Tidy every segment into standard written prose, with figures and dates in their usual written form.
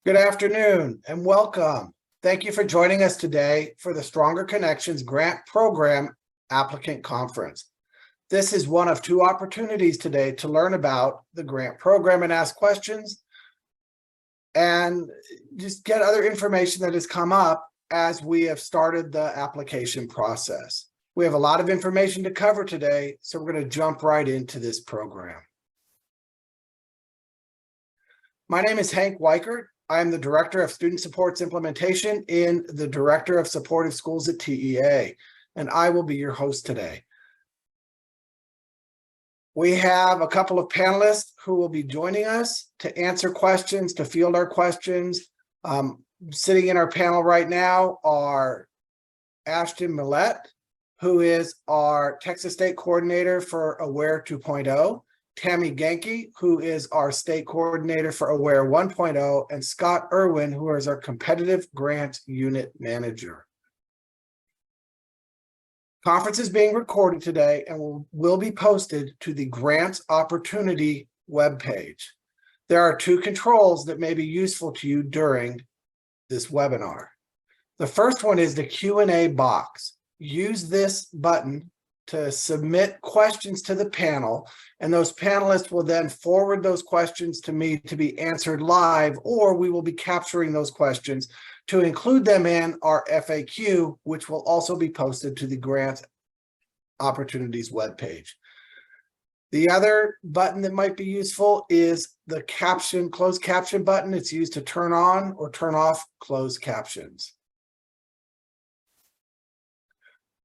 Good afternoon and welcome. Thank you for joining us today for the Stronger Connections Grant Program Applicant Conference. This is one of two opportunities today to learn about the grant program and ask questions and just get other information that has come up as we have started the application process. We have a lot of information to cover today, so we're going to jump right into this program. My name is Hank Weichert. I am the Director of Student Supports Implementation and the Director of Supportive Schools at TEA, and I will be your host today. We have a couple of panelists who will be joining us to answer questions, to field our questions. Sitting in our panel right now are Ashton Millett, who is our Texas State Coordinator for AWARE 2.0, Tammy Genke, who is our State Coordinator for AWARE 1.0, and Scott Irwin, who is our Competitive Grant Unit Manager. Conference is being recorded today and will be posted to the Grant Opportunity webpage. There are two controls that may be useful to you during this webinar. The first one is the Q&A box. Use this button to submit questions to the panel, and those panelists will then forward those questions to me to be answered live, or we will be capturing those questions to include them in our FAQ, which will also be posted to the Grant Opportunities webpage. The other button that might be useful is the closed caption button. It's used to turn on or turn off closed captions.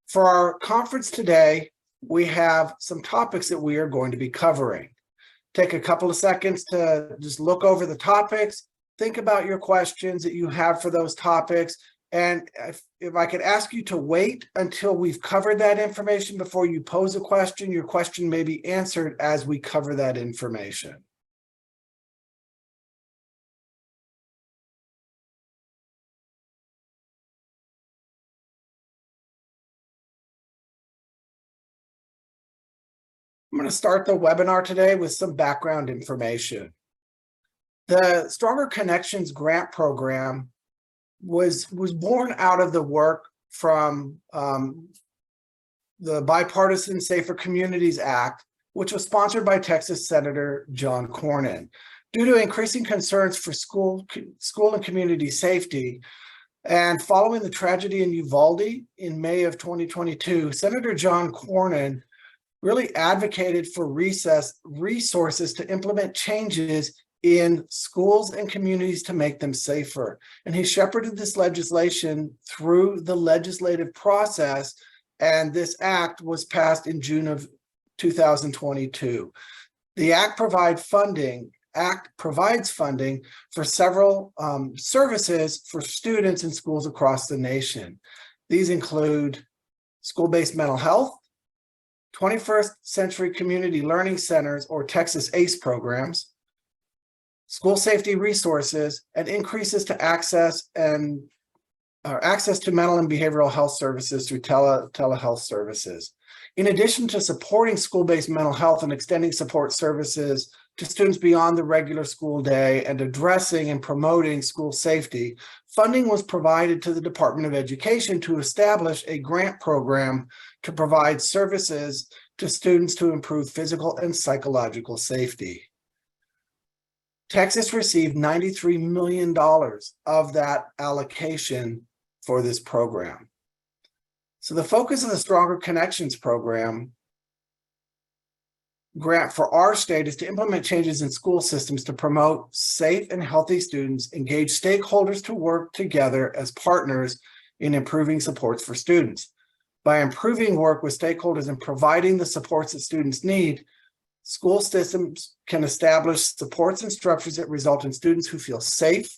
For our conference today, we have some topics that we are going to be covering. Take a couple of seconds to just look over the topics, think about your questions that you have for those topics, and if I could ask you to wait until we've covered that information before you pose a question, your question may be answered as we cover that information. I'm going to start the webinar today with some background information. The Stronger Connections Grant Program was born out of the work from the Bipartisan Safer Communities Act, which was sponsored by Texas Senator John Cornyn. Due to increasing concerns for school and community safety, and following the tragedy in Uvalde in May of 2022, Senator John Cornyn really advocated for resources to implement changes in schools and communities to make them safer. And he shepherded this legislation through the legislative process, and this act was passed in June of 2022. The act provides funding for several services for students in schools across the nation. These include school-based mental health, 21st Century Community Learning Centers, or Texas ACE programs, school safety resources, and increases to access to mental and behavioral health services through telehealth services. In addition to supporting school-based mental health and extending support services to students beyond the regular school day and addressing and promoting school safety, funding was provided to the Department of Education to establish a grant program to provide services to students to improve physical and psychological safety. Texas received $93 million of that allocation for this program. So the focus of the Stronger Connections program grant for our state is to implement changes in school systems to promote safe and healthy students, engage stakeholders to work together as partners in improving supports for students. By improving work with stakeholders and providing the supports that students need, school systems can establish supports and structures that result in students who feel safe,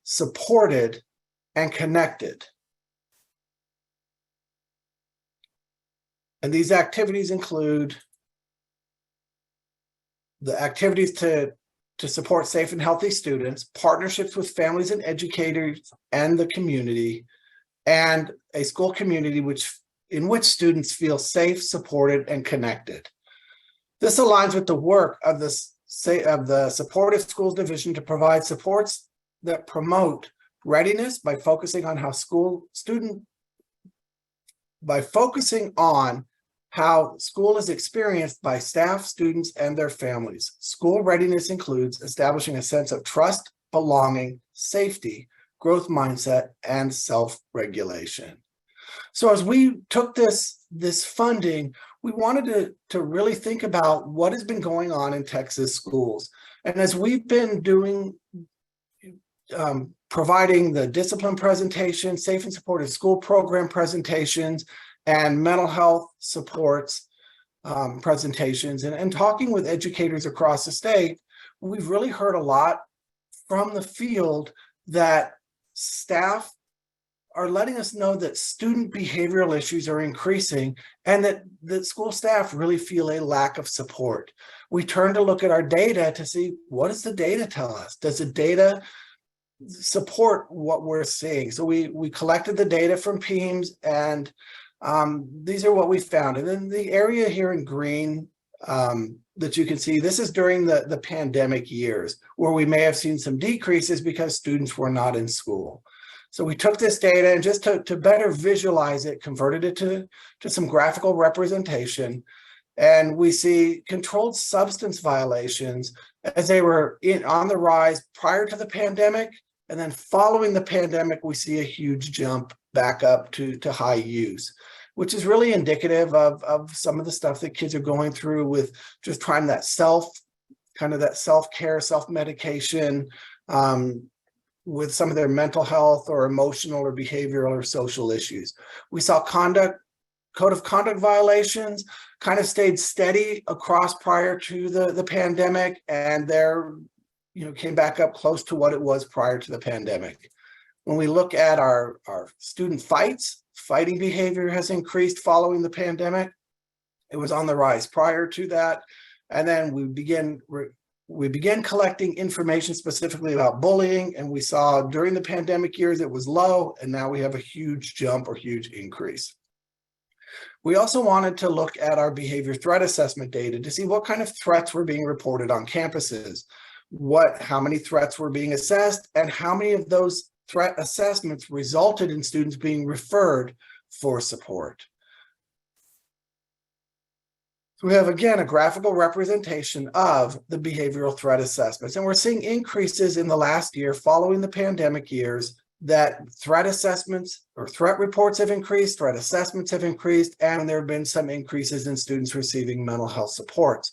supported, and connected. And these activities include the activities to support safe and healthy students, partnerships with families and educators and the community, and a school community in which students feel safe, supported, and connected. This aligns with the work of the Supportive Schools Division to provide supports that promote readiness by focusing on how school is experienced by staff, students, and their families. School readiness includes establishing a sense of trust, belonging, safety, growth mindset, and self-regulation. So as we took this funding, we wanted to really think about what has been going on in Texas schools. And as we've been doing, providing the discipline presentation, safe and supportive school program presentations, and mental health supports presentations, and talking with educators across the state, we've really heard a lot from the field that staff are letting us know that student behavioral issues are increasing and that school staff really feel a lack of support. We turn to look at our data to see, what does the data tell us? Does the data support what we're seeing? So we collected the data from PEAMS, and these are what we found. And then the area here in green that you can see, this is during the pandemic years, where we may have seen some decreases because students were not in school. So we took this data and just to better visualize it, converted it to some graphical representation. And we see controlled substance violations as they were on the rise prior to the pandemic. And then following the pandemic, we see a huge jump back up to high use, which is really indicative of some of the stuff that kids are going through with just trying that self-care, self-medication, with some of their mental health or emotional or behavioral or social issues. We saw code of conduct violations kind of stayed steady across prior to the pandemic, and they're, came back up close to what it was prior to the pandemic. When we look at our student fighting behavior has increased following the pandemic. It was on the rise prior to that. And then we began collecting information specifically about bullying, and we saw during the pandemic years it was low, and now we have a huge jump or huge increase. We also wanted to look at our behavior threat assessment data to see what kind of threats were being reported on campuses, how many threats were being assessed, and how many of those threat assessments resulted in students being referred for support. So we have, again, a graphical representation of the behavioral threat assessments, and we're seeing increases in the last year following the pandemic years that threat assessments or threat reports have increased, threat assessments have increased, and there have been some increases in students receiving mental health supports.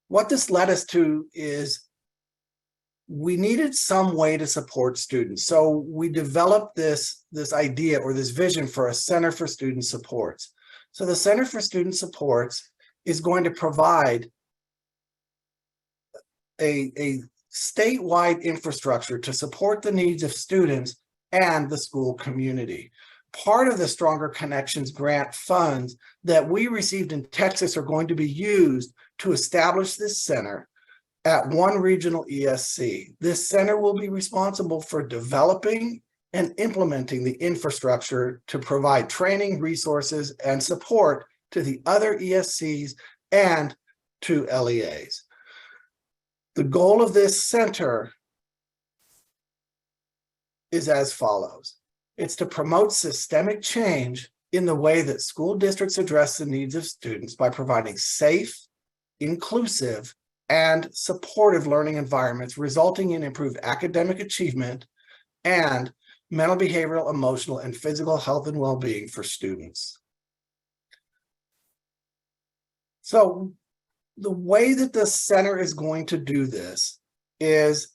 What this led us to is we needed some way to support students. So we developed this idea or this vision for a Center for Student Supports. So the Center for Student Supports is going to provide a statewide infrastructure to support the needs of students and the school community. Part of the Stronger Connections grant funds that we received in Texas are going to be used to establish this center at one regional ESC. This center will be responsible for developing and implementing the infrastructure to provide training, resources, and support to the other ESCs and to LEAs. The goal of this center is as follows. It's to promote systemic change in the way that school districts address the needs of students by providing safe, inclusive, and supportive learning environments, resulting in improved academic achievement and mental, behavioral, emotional, and physical health and well-being for students. So the way that the center is going to do this is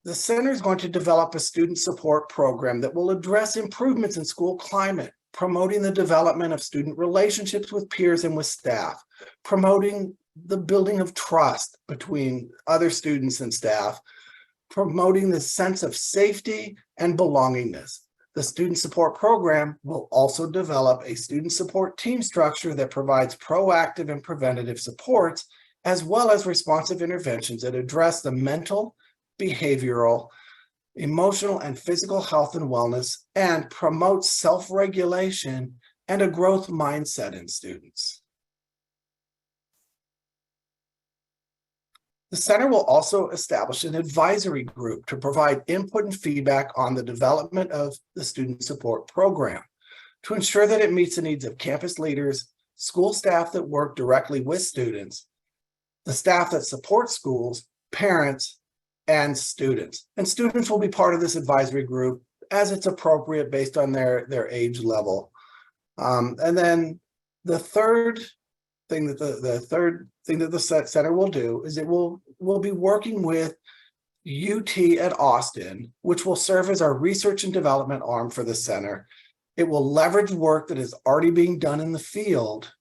the center is going to develop a student support program that will address improvements in school climate, promoting the development of student relationships with peers and with staff, promoting the building of trust between other students and staff, promoting the sense of safety and belongingness. The student support program will also develop a student support team structure that provides proactive and preventative supports, as well as responsive interventions that address the mental, behavioral, emotional, and physical health and wellness, and promote self-regulation and a growth mindset in students. The center will also establish an advisory group to provide input and feedback on the development of the student support program to ensure that it meets the needs of campus leaders, school staff that work directly with students, the staff that support schools, parents, and students. And students will be part of this advisory group as it's appropriate based on their age level. And then the third thing that the center will do is it will be working with UT at Austin, which will serve as our research and development arm for the center. It will leverage work that is already being done in the field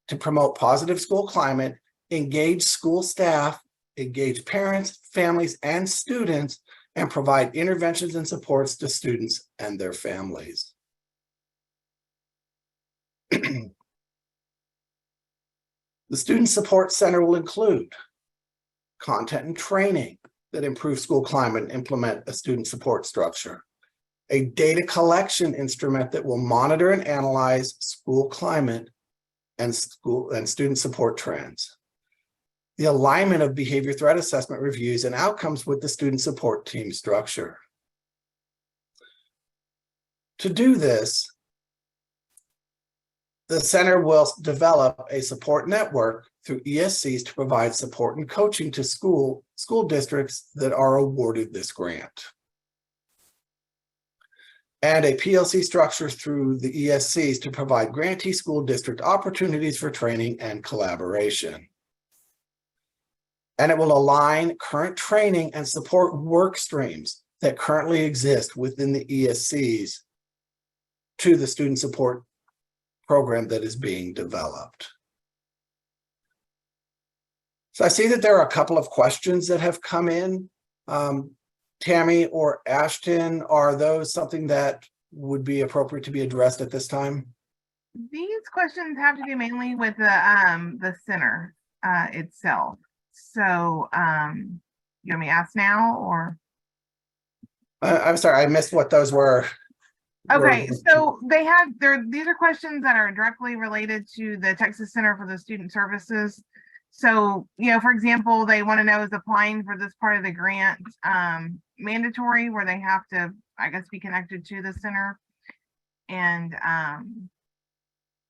to promote positive school climate, engage school staff, engage parents, families, and students, and provide interventions and supports to students and their families. The Student Support Center will include content and training that improve school climate and implement a student support structure, a data collection instrument that will monitor and analyze school climate and student support trends, the alignment of behavior threat assessment reviews and outcomes with the student support team structure. To do this, the center will develop a support network through ESCs to provide support and coaching to school districts that are awarded this grant, and a PLC structure through the ESCs to provide grantee school district opportunities for training and collaboration. And it will align current training and support work streams that currently exist within the ESCs to the student support program that is being developed. So I see that there are a couple of questions that have come in. Tammy or Ashton, are those something that would be appropriate to be addressed at this time? These questions have to do mainly with the center itself. So you want me to ask now or? I'm sorry, I missed what those were. Okay, so these are questions that are directly related to the Texas Center for the Student Services. So, for example, they want to know, is applying for this part of the grant mandatory, where they have to, I guess, be connected to the center, and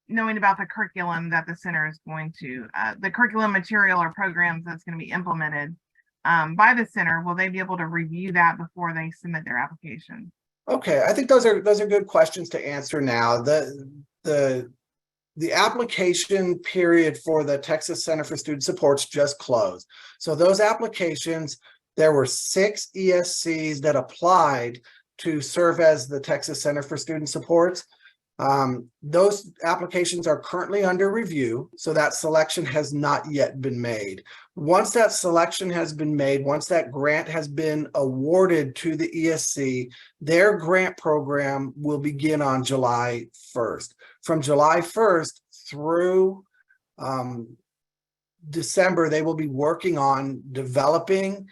knowing about the curriculum that the center is going to, the curriculum material or programs that's going to be implemented by the center. Will they be able to review that before they submit their application? Okay, I think those are good questions to answer now. The application period for the Texas Center for Student Supports just closed. So those applications, there were 6 ESCs that applied to serve as the Texas Center for Student Supports. Those applications are currently under review, so that selection has not yet been made. Once that selection has been made, once that grant has been awarded to the ESC, their grant program will begin on July 1st. From July 1st through December, they will be working on developing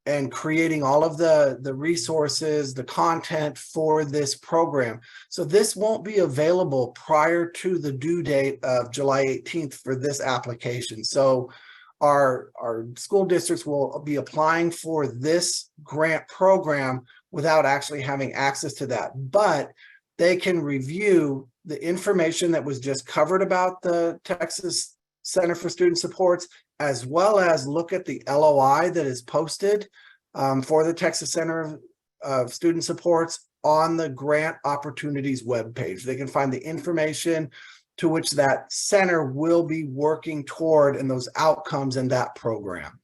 and creating all of the resources, the content for this program. So this won't be available prior to the due date of July 18th for this application. So our school districts will be applying for this grant program without actually having access to that. But they can review the information that was just covered about the Texas Center for Student Supports, as well as look at the LOI that is posted for the Texas Center of Student Supports on the Grant Opportunities webpage. They can find the information to which that center will be working toward and those outcomes in that program.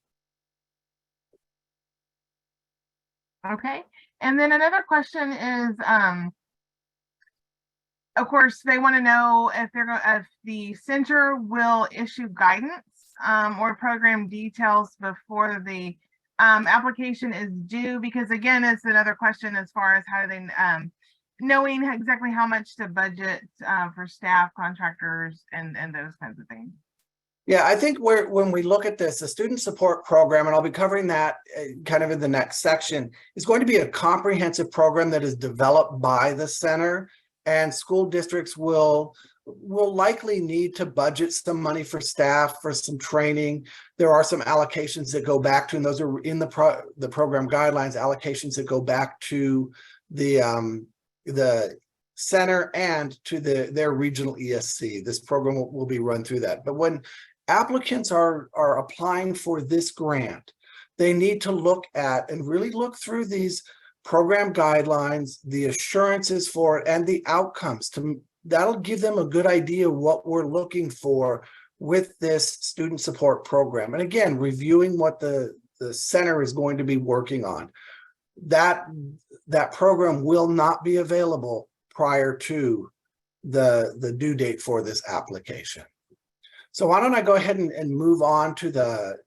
Okay, and then another question is, of course, they want to know if the center will issue guidance or program details before the application is due, because again, it's another question as far as how do they knowing exactly how much to budget for staff, contractors, and those kinds of things. Yeah, I think when we look at this, the student support program, and I'll be covering that kind of in the next section, is going to be a comprehensive program that is developed by the center, and school districts will we'll likely need to budget some money for staff for some training. There are some allocations that go back to, and those are in the program guidelines, allocations that go back to the center and to their regional ESC. This program will be run through that. But when applicants are applying for this grant, they need to look at and really look through these program guidelines, the assurances for it, and the outcomes. That'll give them a good idea what we're looking for with this student support program. And again, reviewing what the center is going to be working on. That program will not be available prior to the due date for this application. So why don't I go ahead and move on to the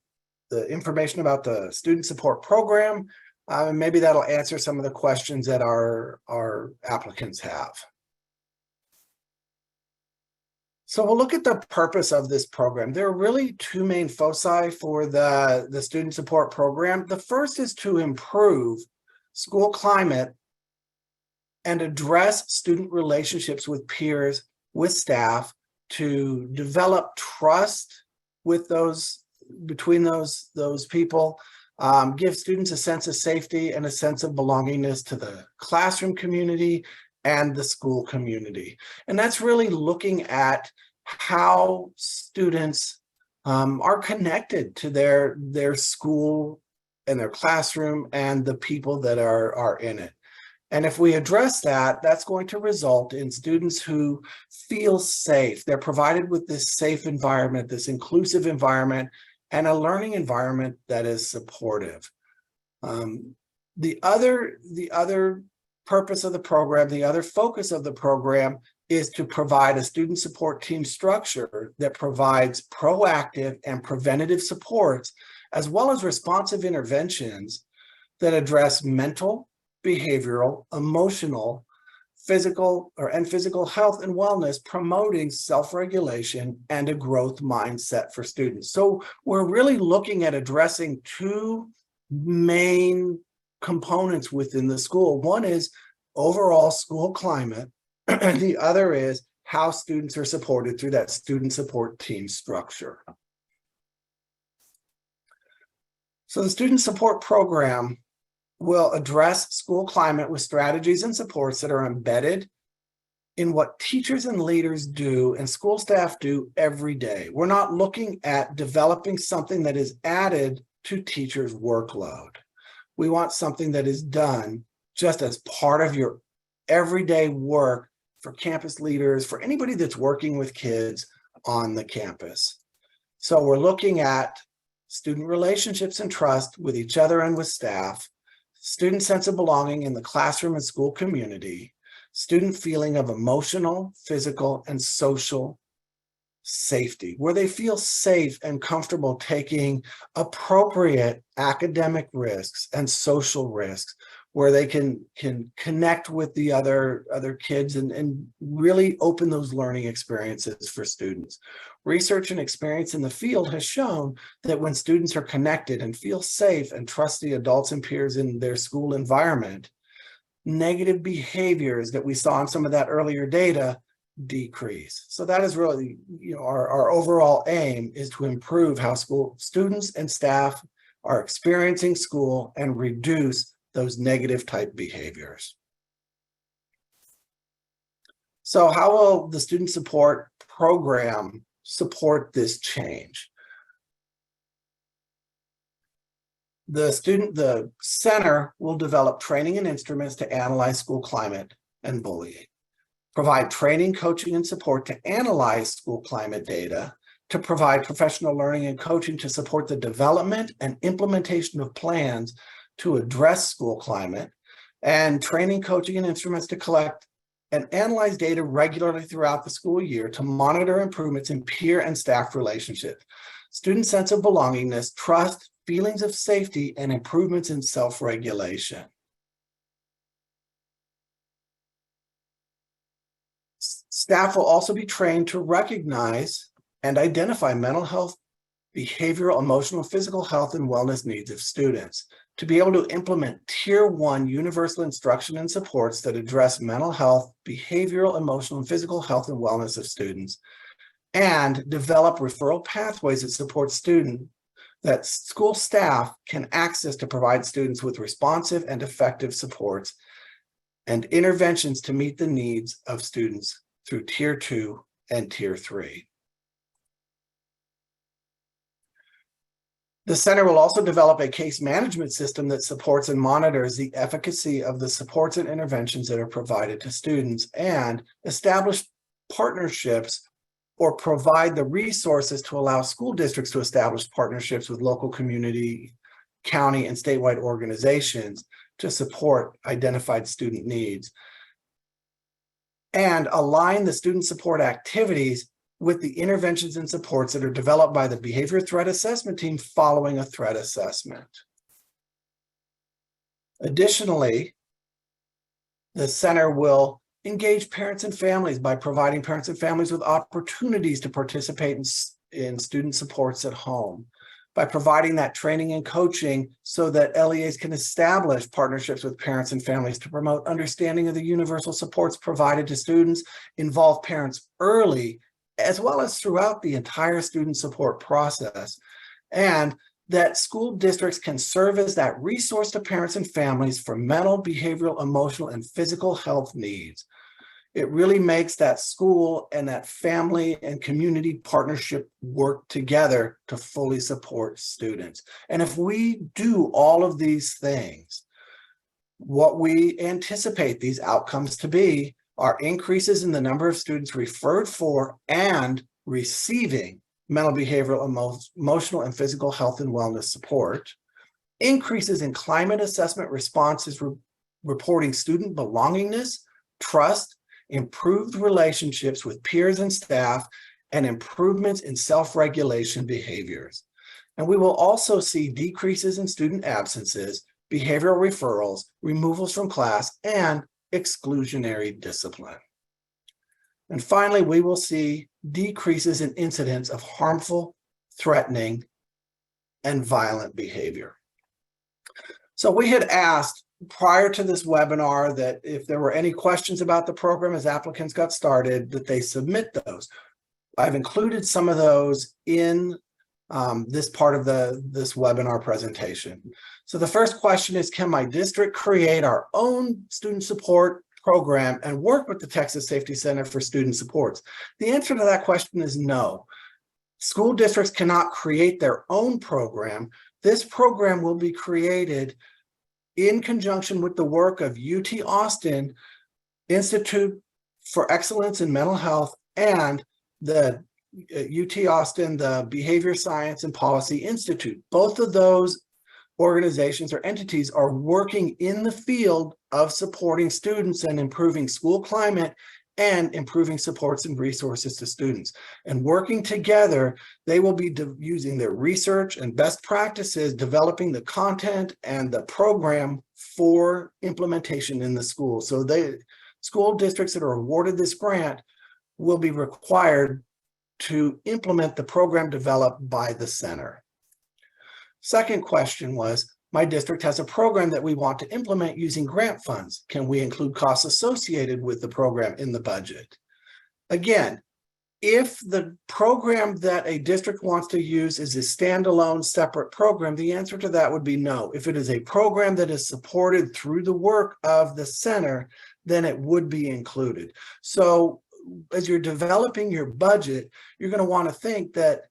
information about the student support program. And maybe that'll answer some of the questions that our applicants have. So we'll look at the purpose of this program. There are really two main foci for the student support program. The first is to improve school climate and address student relationships with peers, with staff, to develop trust with between those people, give students a sense of safety and a sense of belongingness to the classroom community and the school community. And that's really looking at how students are connected to their school and their classroom and the people that are in it. And if we address that, that's going to result in students who feel safe. They're provided with this safe environment, this inclusive environment, and a learning environment that is supportive. The other purpose of the program, the other focus of the program is to provide a student support team structure that provides proactive and preventative supports, as well as responsive interventions that address mental, behavioral, emotional, physical health and wellness, promoting self-regulation and a growth mindset for students. So we're really looking at addressing two main components within the school. One is overall school climate, and the other is how students are supported through that student support team structure. So the student support program will address school climate with strategies and supports that are embedded in what teachers and leaders do and school staff do every day. We're not looking at developing something that is added to teachers' workload. We want something that is done just as part of your everyday work for campus leaders, for anybody that's working with kids on the campus. So we're looking at student relationships and trust with each other and with staff, student sense of belonging in the classroom and school community, student feeling of emotional, physical, and social safety, where they feel safe and comfortable taking appropriate academic risks and social risks, where they can connect with the other kids and really open those learning experiences for students. Research and experience in the field has shown that when students are connected and feel safe and trust the adults and peers in their school environment, negative behaviors that we saw in some of that earlier data decrease. So that is really, our overall aim is to improve how school students and staff are experiencing school and reduce those negative type behaviors. So how will the student support program support this change? The center will develop training and instruments to analyze school climate and bullying, provide training, coaching, and support to analyze school climate data, to provide professional learning and coaching to support the development and implementation of plans to address school climate, and training, coaching, and instruments to collect and analyze data regularly throughout the school year to monitor improvements in peer and staff relationships, student sense of belongingness, trust, feelings of safety, and improvements in self-regulation. Staff will also be trained to recognize and identify mental health behavioral, emotional, physical health, and wellness needs of students, to be able to implement Tier 1 universal instruction and supports that address mental health, behavioral, emotional, and physical health and wellness of students, and develop referral pathways that support that school staff can access to provide students with responsive and effective supports and interventions to meet the needs of students through Tier 2 and Tier 3. The center will also develop a case management system that supports and monitors the efficacy of the supports and interventions that are provided to students, and establish partnerships or provide the resources to allow school districts to establish partnerships with local community, county, and statewide organizations to support identified student needs, and align the student support activities with the interventions and supports that are developed by the behavior threat assessment team following a threat assessment. Additionally, the center will engage parents and families by providing parents and families with opportunities to participate in student supports at home, by providing that training and coaching so that LEAs can establish partnerships with parents and families to promote understanding of the universal supports provided to students, involve parents early, as well as throughout the entire student support process, and that school districts can serve as that resource to parents and families for mental, behavioral, emotional, and physical health needs. It really makes that school and that family and community partnership work together to fully support students. And if we do all of these things, what we anticipate these outcomes to be are increases in the number of students referred for and receiving mental, behavioral, emotional, and physical health and wellness support, increases in climate assessment responses reporting student belongingness, trust, improved relationships with peers and staff, and improvements in self-regulation behaviors. And we will also see decreases in student absences, behavioral referrals, removals from class, and exclusionary discipline. And finally, we will see decreases in incidents of harmful, threatening, and violent behavior. So we had asked prior to this webinar that if there were any questions about the program as applicants got started, that they submit those. I've included some of those in this part of this webinar presentation. So the first question is, can my district create our own student support program and work with the Texas Safety Center for Student Supports? The answer to that question is no. School districts cannot create their own program. This program will be created in conjunction with the work of UT Austin Institute for Excellence in Mental Health and the UT Austin, the Behavior Science and Policy Institute. Both of those organizations or entities are working in the field of supporting students and improving school climate and improving supports and resources to students. And working together, they will be using their research and best practices, developing the content and the program for implementation in the school. So school districts that are awarded this grant will be required to implement the program developed by the center. Second question was, my district has a program that we want to implement using grant funds. Can we include costs associated with the program in the budget? Again, if the program that a district wants to use is a standalone separate program, the answer to that would be no. If it is a program that is supported through the work of the center, then it would be included. So as you're developing your budget, you're going to want to think that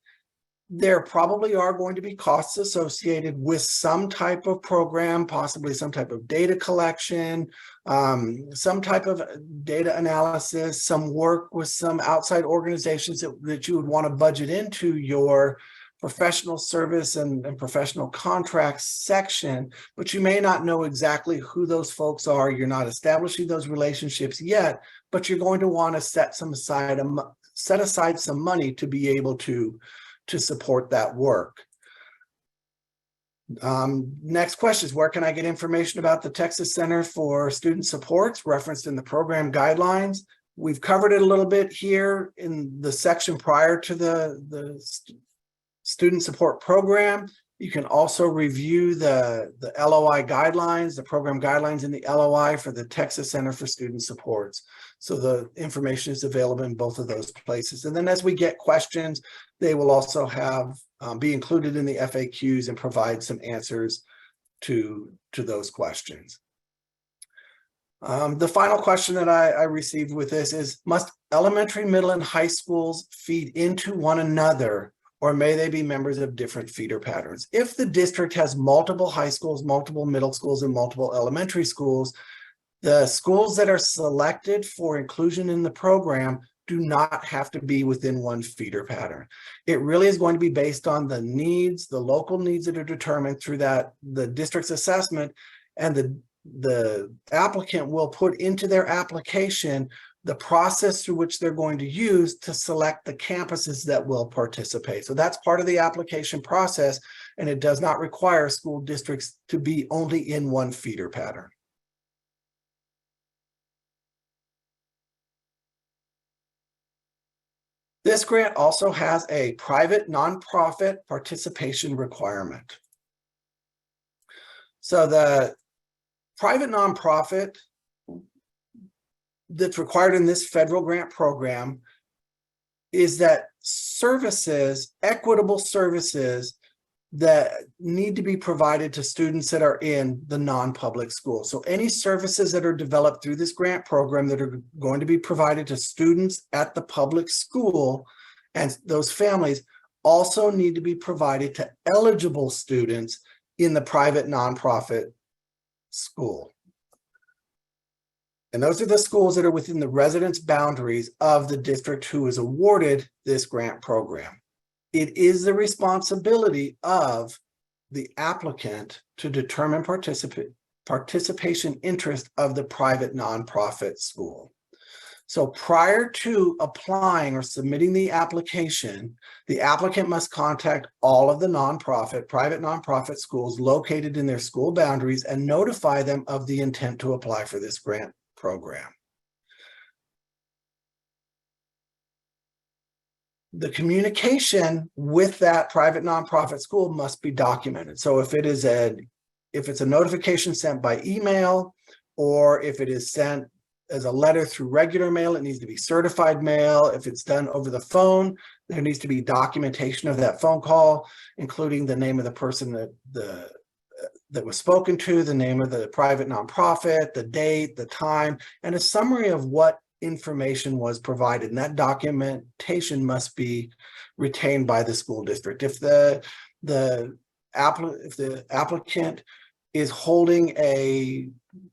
there probably are going to be costs associated with some type of program, possibly some type of data collection, some type of data analysis, some work with some outside organizations that you would want to budget into your professional service and professional contracts section, but you may not know exactly who those folks are. You're not establishing those relationships yet, but you're going to want to set aside some money to be able to support that work. Next question is, where can I get information about the Texas Center for Student Supports referenced in the program guidelines? We've covered it a little bit here in the section prior to the student support program. You can also review the LOI guidelines, the program guidelines in the LOI for the Texas Center for Student Supports. So the information is available in both of those places. And then as we get questions, they will also have be included in the FAQs and provide some answers to those questions. The final question that I received with this is, must elementary, middle, and high schools feed into one another, or may they be members of different feeder patterns? If the district has multiple high schools, multiple middle schools, and multiple elementary schools, the schools that are selected for inclusion in the program do not have to be within one feeder pattern. It really is going to be based on the needs, the local needs that are determined through the district's assessment, and the applicant will put into their application the process through which they're going to use to select the campuses that will participate. So that's part of the application process, and it does not require school districts to be only in one feeder pattern. This grant also has a private nonprofit participation requirement. So the private nonprofit that's required in this federal grant program is that services, equitable services that need to be provided to students that are in the non-public school. So any services that are developed through this grant program that are going to be provided to students at the public school and those families also need to be provided to eligible students in the private nonprofit school. And those are the schools that are within the residence boundaries of the district who is awarded this grant program. It is the responsibility of the applicant to determine participation interest of the private nonprofit school. So prior to applying or submitting the application, the applicant must contact all of the private nonprofit schools located in their school boundaries and notify them of the intent to apply for this grant program. The communication with that private nonprofit school must be documented. So if it's a notification sent by email, or if it is sent as a letter through regular mail, it needs to be certified mail. If it's done over the phone, there needs to be documentation of that phone call, including the name of the person that was spoken to, the name of the private nonprofit, the date, the time, and a summary of what information was provided. And that documentation must be retained by the school district. If the applicant is holding a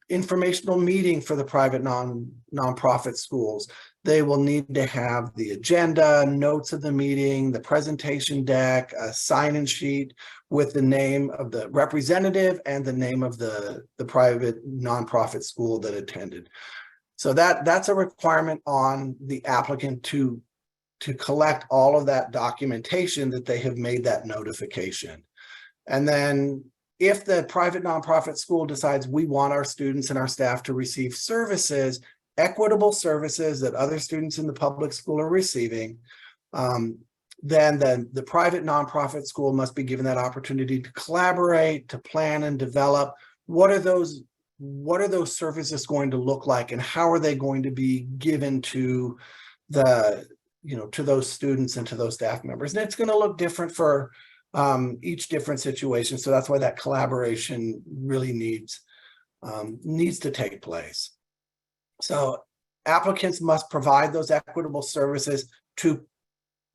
informational meeting for the private nonprofit schools, they will need to have the agenda, notes of the meeting, the presentation deck, a sign-in sheet with the name of the representative and the name of the private nonprofit school that attended. So that's a requirement on the applicant to collect all of that documentation that they have made that notification. And then if the private nonprofit school decides we want our students and our staff to receive services, equitable services that other students in the public school are receiving, then the private nonprofit school must be given that opportunity to collaborate, to plan and develop what are those services going to look like, and how are they going to be given to to those students and to those staff members. And it's going to look different for each different situation. So that's why that collaboration really needs to take place. So applicants must provide those equitable services to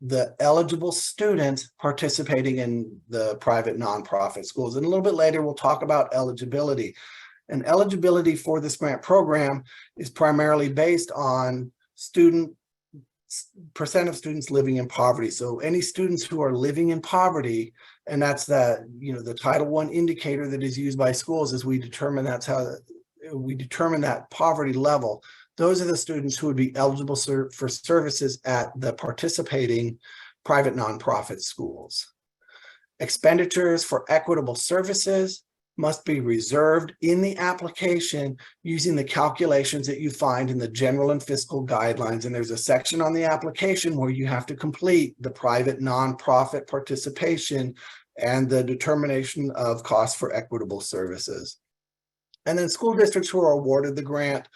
the eligible students participating in the private nonprofit schools. And a little bit later, we'll talk about eligibility. And eligibility for this grant program is primarily based on percent of students living in poverty. So any students who are living in poverty, and that's the Title I indicator that is used by schools as we determine that poverty level. Those are the students who would be eligible for services at the participating private nonprofit schools. Expenditures for equitable services must be reserved in the application using the calculations that you find in the general and fiscal guidelines. And there's a section on the application where you have to complete the private nonprofit participation and the determination of costs for equitable services. And then school districts who are awarded the grant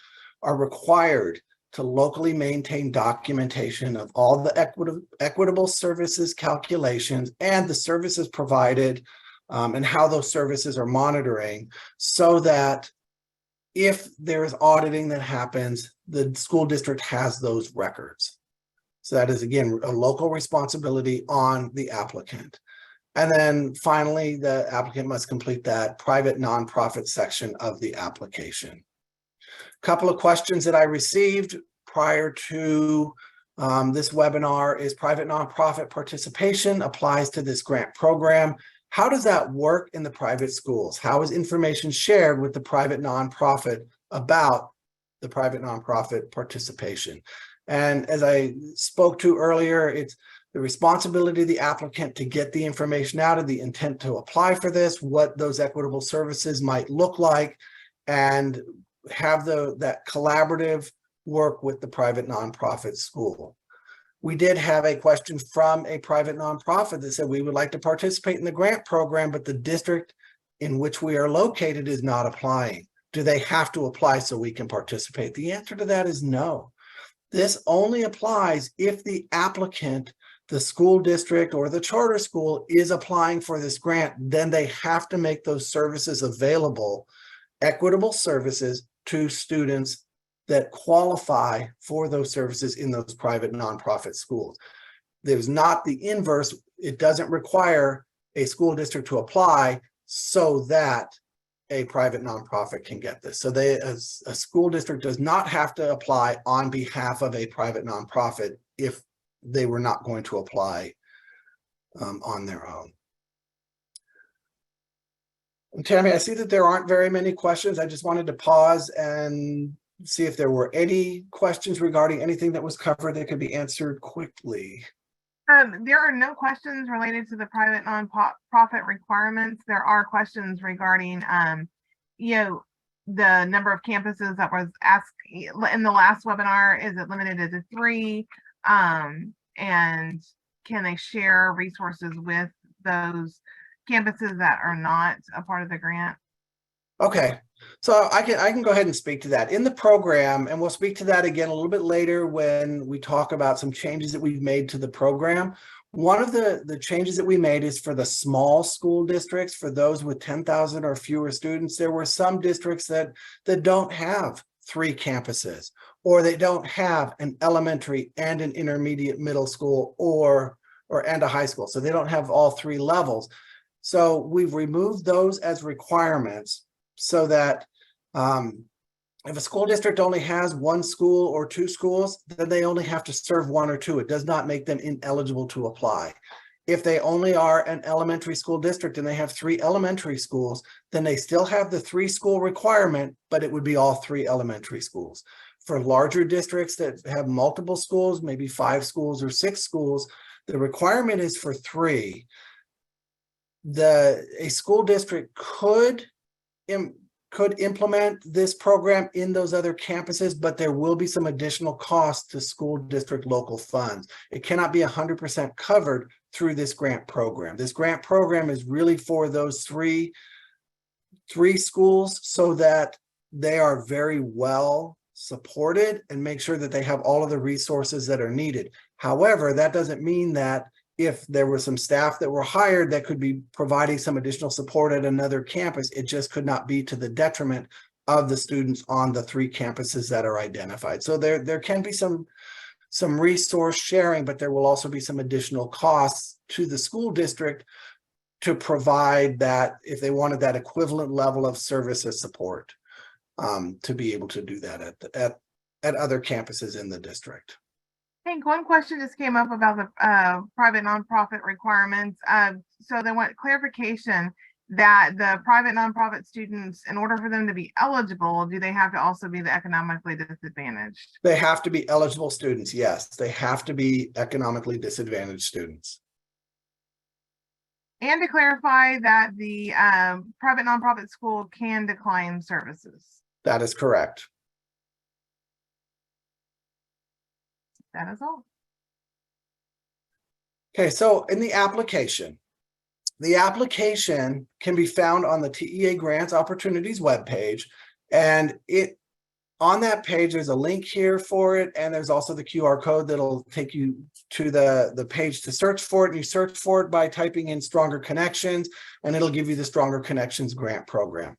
are required to locally maintain documentation of all the equitable services calculations and the services provided, and how those services are monitoring, so that if there is auditing that happens, the school district has those records. So that is, again, a local responsibility on the applicant. And then finally, the applicant must complete that private nonprofit section of the application. Couple of questions that I received prior to this webinar is: private nonprofit participation applies to this grant program. How does that work in the private schools? How is information shared with the private nonprofit about the private nonprofit participation? And as I spoke to earlier, it's the responsibility of the applicant to get the information out of the intent to apply for this, what those equitable services might look like, and have that collaborative work with the private nonprofit school. We did have a question from a private nonprofit that said, we would like to participate in the grant program, but the district in which we are located is not applying. Do they have to apply so we can participate? The answer to that is no. This only applies if the applicant, the school district or the charter school, is applying for this grant. Then they have to make those services available, equitable services, to students that qualify for those services in those private nonprofit schools. There's not the inverse. It doesn't require a school district to apply so that a private nonprofit can get this. So a school district does not have to apply on behalf of a private nonprofit if they were not going to apply on their own. And Tammy, I see that there aren't very many questions. I just wanted to pause and see if there were any questions regarding anything that was covered that could be answered quickly. There are no questions related to the private nonprofit requirements. There are questions regarding, the number of campuses that was asked in the last webinar. Is it limited to 3? And can they share resources with those campuses that are not a part of the grant? Okay, so I can go ahead and speak to that in the program, and we'll speak to that again a little bit later when we talk about some changes that we've made to the program. One of the changes that we made is for the small school districts, for those with 10,000 or fewer students. There were some districts that don't have 3 campuses, or they don't have an elementary and an intermediate middle school and a high school. So they don't have all 3 levels. So we've removed those as requirements, so that if a school district only has 1 school or 2 schools, then they only have to serve 1 or 2. It does not make them ineligible to apply. If they only are an elementary school district and they have 3 elementary schools, then they still have the 3 school requirement, but it would be all 3 elementary schools. For larger districts that have multiple schools, maybe 5 schools or 6 schools, the requirement is for 3. A school district could implement this program in those other campuses, but there will be some additional costs to school district local funds. It cannot be 100% covered through this grant program. This grant program is really for those three schools, so that they are very well supported and make sure that they have all of the resources that are needed. However, that doesn't mean that if there were some staff that were hired that could be providing some additional support at another campus, it just could not be to the detriment of the students on the 3 campuses that are identified. So there can be some resource sharing, but there will also be some additional costs to the school district to provide that, if they wanted that equivalent level of services support, to be able to do that at other campuses in the district. I think one question just came up about the private nonprofit requirements. So they want clarification that the private nonprofit students, in order for them to be eligible, do they have to also be the economically disadvantaged? They have to be eligible students, yes. They have to be economically disadvantaged students. And to clarify that the private nonprofit school can decline services. That is correct. That is all. Okay, so in the application can be found on the TEA Grants Opportunities webpage, and on that page, there's a link here for it, and there's also the QR code that'll take you to the page to search for it. And you search for it by typing in Stronger Connections, and it'll give you the Stronger Connections grant program.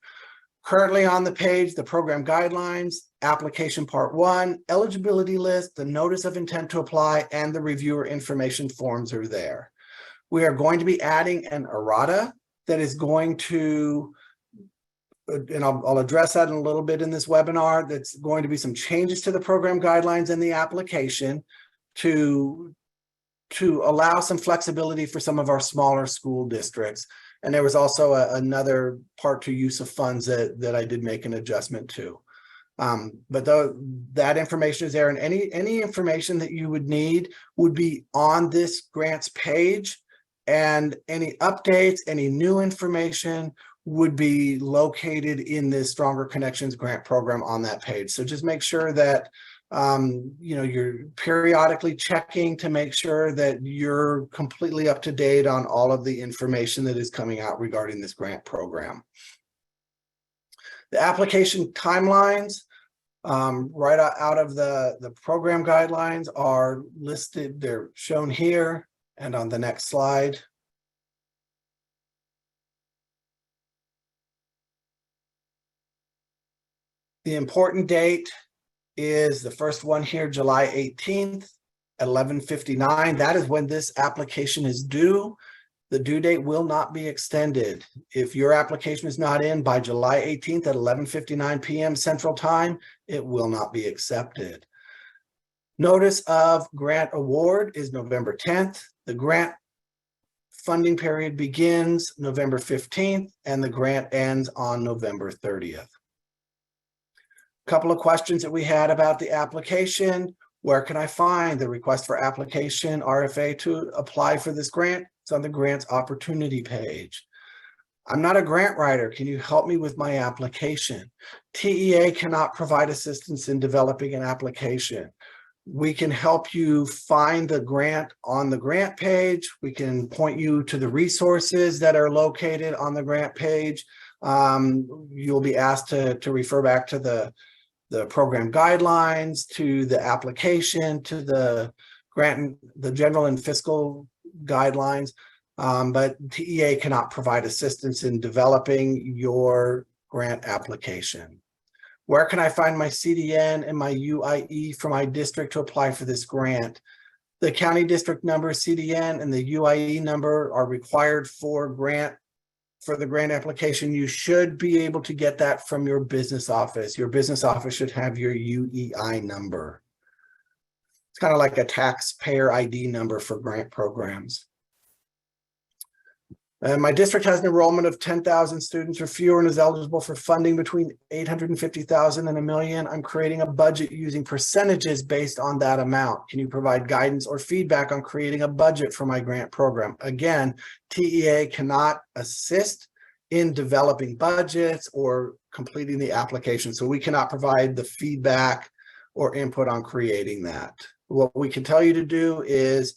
Currently on the page, the program guidelines, application part 1, eligibility list, the notice of intent to apply, and the reviewer information forms are there. We are going to be adding an errata that is going to, and I'll address that in a little bit in this webinar, that's going to be some changes to the program guidelines and the application to allow some flexibility for some of our smaller school districts. And there was also another part to use of funds that I did make an adjustment to. But that information is there, and any information that you would need would be on this grants page, and any updates, any new information would be located in this Stronger Connections grant program on that page. So just make sure that you're periodically checking to make sure that you're completely up to date on all of the information that is coming out regarding this grant program. The application timelines right out of the program guidelines are listed. They're shown here and on the next slide. The important date is the first one here, July 18th at 11:59. That is when this application is due. The due date will not be extended. If your application is not in by July 18th at 11:59 p.m. Central Time, it will not be accepted. Notice of grant award is November 10th. The grant funding period begins November 15th, and the grant ends on November 30th. Couple of questions that we had about the application. Where can I find the request for application RFA to apply for this grant? It's on the grants opportunity page. I'm not a grant writer. Can you help me with my application? TEA cannot provide assistance in developing an application. We can help you find the grant on the grant page. We can point you to the resources that are located on the grant page. You'll be asked to refer back to the program guidelines, to the application, to the grant, the general and fiscal guidelines, but TEA cannot provide assistance in developing your grant application. Where can I find my CDN and my UIE for my district to apply for this grant? The county district number, CDN, and the UIE number are required for the grant application. You should be able to get that from your business office. Your business office should have your UEI number. It's kind of like a taxpayer ID number for grant programs. And my district has an enrollment of 10,000 students or fewer and is eligible for funding between 850,000 and $1 million. I'm creating a budget using percentages based on that amount. Can you provide guidance or feedback on creating a budget for my grant program? Again, TEA cannot assist in developing budgets or completing the application, so we cannot provide the feedback or input on creating that. What we can tell you to do is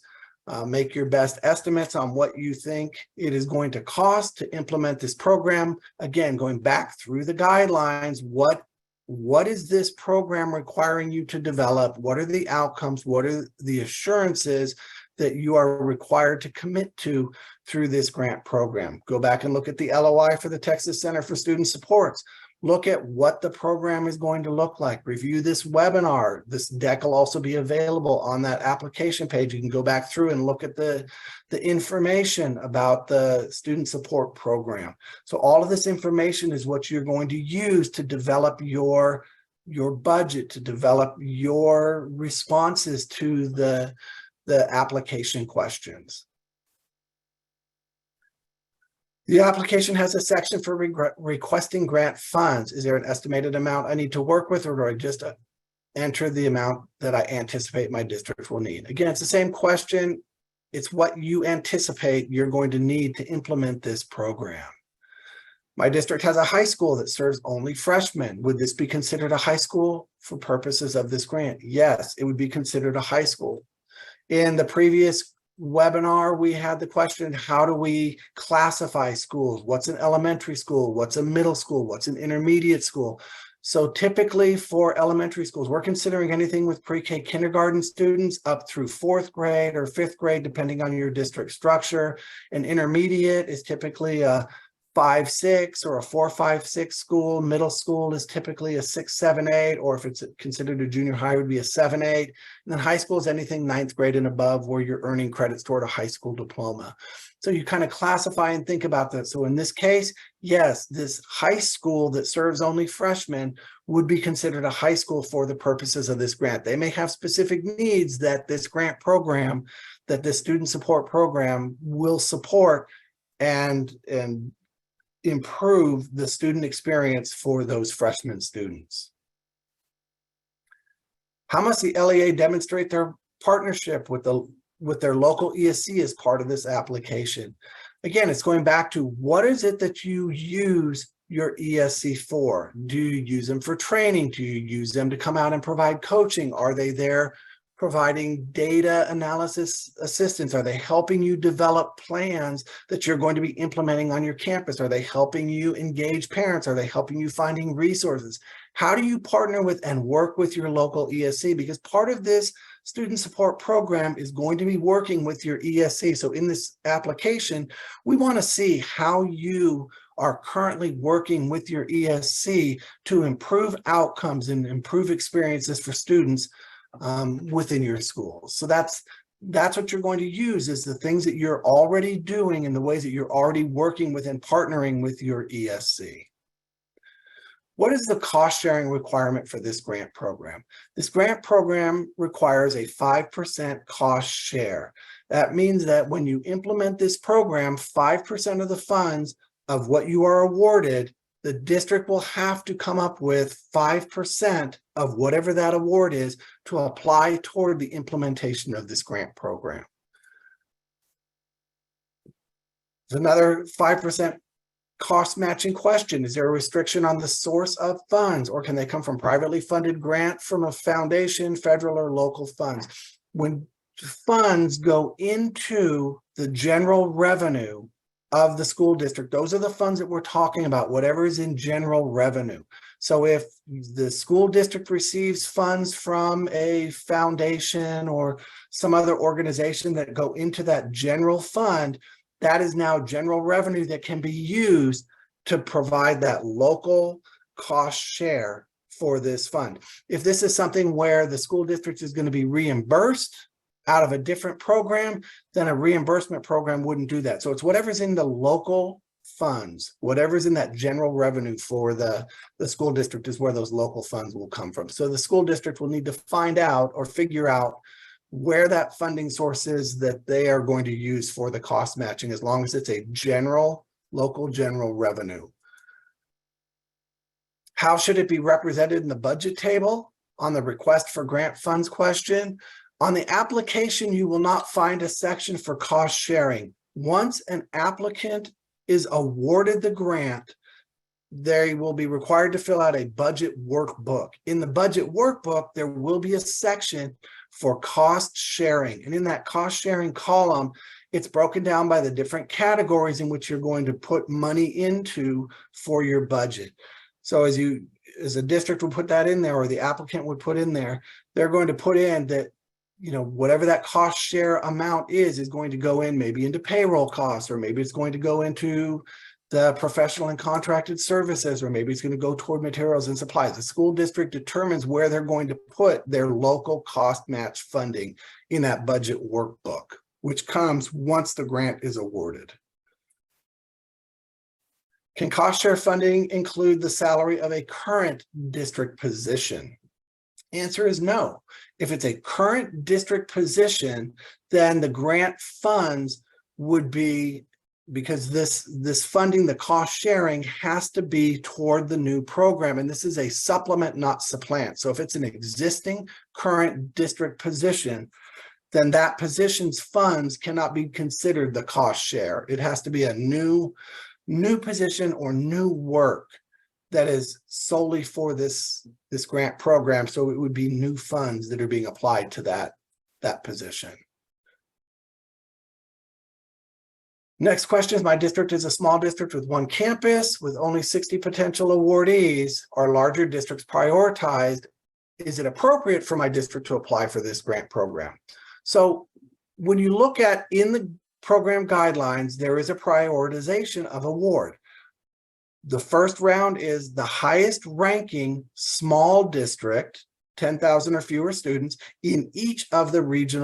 make your best estimates on what you think it is going to cost to implement this program. Again, going back through the guidelines, what is this program requiring you to develop? What are the outcomes? What are the assurances that you are required to commit to through this grant program? Go back and look at the LOI for the Texas Center for Student Supports. Look at what the program is going to look like. Review this webinar. This deck will also be available on that application page. You can go back through and look at the information about the student support program. So all of this information is what you're going to use to develop your budget, to develop your responses to the application questions. The application has a section for requesting grant funds. Is there an estimated amount I need to work with, or do I just enter the amount that I anticipate my district will need? Again, it's the same question It's what you anticipate you're going to need to implement this program. My district has a high school that serves only freshmen. Would this be considered a high school for purposes of this grant? Yes, it would be considered a high school. In the previous webinar, we had the question, how do we classify schools? What's an elementary school? What's a middle school? What's an intermediate school? So typically for elementary schools, we're considering anything with pre-K kindergarten students up through 4th grade or 5th grade, depending on your district structure. An intermediate is typically a 5-6 or a 4-5-6 school. Middle school is typically a 6-7-8, or if it's considered a junior high, it would be a 7-8. And then high school is anything 9th grade and above, where you're earning credits toward a high school diploma. So you kind of classify and think about that. So in this case, yes, this high school that serves only freshmen would be considered a high school for the purposes of this grant. They may have specific needs that this grant program, that this student support program will support and improve the student experience for those freshman students. How must the LEA demonstrate their partnership with their local ESC as part of this application? Again, it's going back to, what is it that you use your ESC for? Do you use them for training? Do you use them to come out and provide coaching? Are they there providing data analysis assistance? Are they helping you develop plans that you're going to be implementing on your campus? Are they helping you engage parents? Are they helping you finding resources? How do you partner with and work with your local ESC? Because part of this student support program is going to be working with your ESC. So in this application, we want to see how you are currently working with your ESC to improve outcomes and improve experiences for students within your schools. So that's what you're going to use, is the things that you're already doing and the ways that you're already working with and partnering with your ESC. What is the cost sharing requirement for this grant program? This grant program requires a 5% cost share. That means that when you implement this program, 5% of the funds of what you are awarded, the district will have to come up with 5% of whatever that award is to apply toward the implementation of this grant program. There's another 5% cost matching question. Is there a restriction on the source of funds, or can they come from privately funded grant from a foundation, federal or local funds? When funds go into the general revenue of the school district, those are the funds that we're talking about, whatever is in general revenue. So if the school district receives funds from a foundation or some other organization that go into that general fund, that is now general revenue that can be used to provide that local cost share for this fund. If this is something where the school district is going to be reimbursed out of a different program, then a reimbursement program wouldn't do that. So it's whatever's in the local funds, whatever's in that general revenue for the school district is where those local funds will come from. So the school district will need to find out or figure out where that funding source is that they are going to use for the cost matching, as long as it's a local general revenue. How should it be represented in the budget table? On the request for grant funds question, on the application, you will not find a section for cost sharing. Once an applicant is awarded the grant, they will be required to fill out a budget workbook. In the budget workbook, there will be a section for cost sharing. And in that cost sharing column, it's broken down by the different categories in which you're going to put money into for your budget. So as a district would put that in there, or the applicant would put in there, they're going to put in that, whatever that cost share amount is going to go in maybe into payroll costs, or maybe it's going to go into the professional and contracted services, or maybe it's going to go toward materials and supplies. The school district determines where they're going to put their local cost match funding in that budget workbook, which comes once the grant is awarded. Can cost share funding include the salary of a current district position? Answer is no. If it's a current district position, then the grant funds would be, because this funding, the cost sharing, has to be toward the new program. And this is a supplement, not supplant. So if it's an existing current district position, then that position's funds cannot be considered the cost share. It has to be a new position or new work that is solely for this grant program. So it would be new funds that are being applied to that position. Next question is, my district is a small district with one campus with only 60 potential awardees. Are larger districts prioritized? Is it appropriate for my district to apply for this grant program? So when you look at in the program guidelines, there is a prioritization of award. The first round is the highest ranking small district, 10,000 or fewer students in each of the regions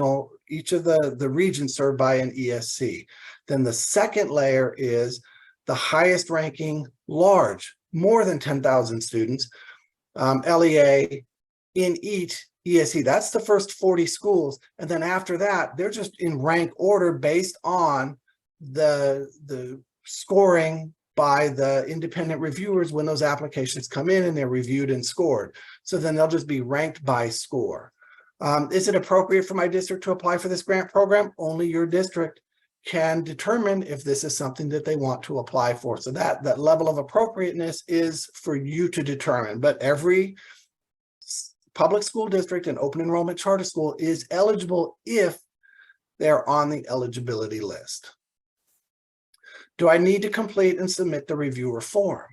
served by an ESC. Then the second layer is the highest ranking large, more than 10,000 students, LEA in each ESC. That's the first 40 schools. And then after that, they're just in rank order based on the scoring by the independent reviewers when those applications come in and they're reviewed and scored. So then they'll just be ranked by score. Is it appropriate for my district to apply for this grant program? Only your district can determine if this is something that they want to apply for. So that level of appropriateness is for you to determine. But every public school district and open enrollment charter school is eligible if they're on the eligibility list. Do I need to complete and submit the reviewer form?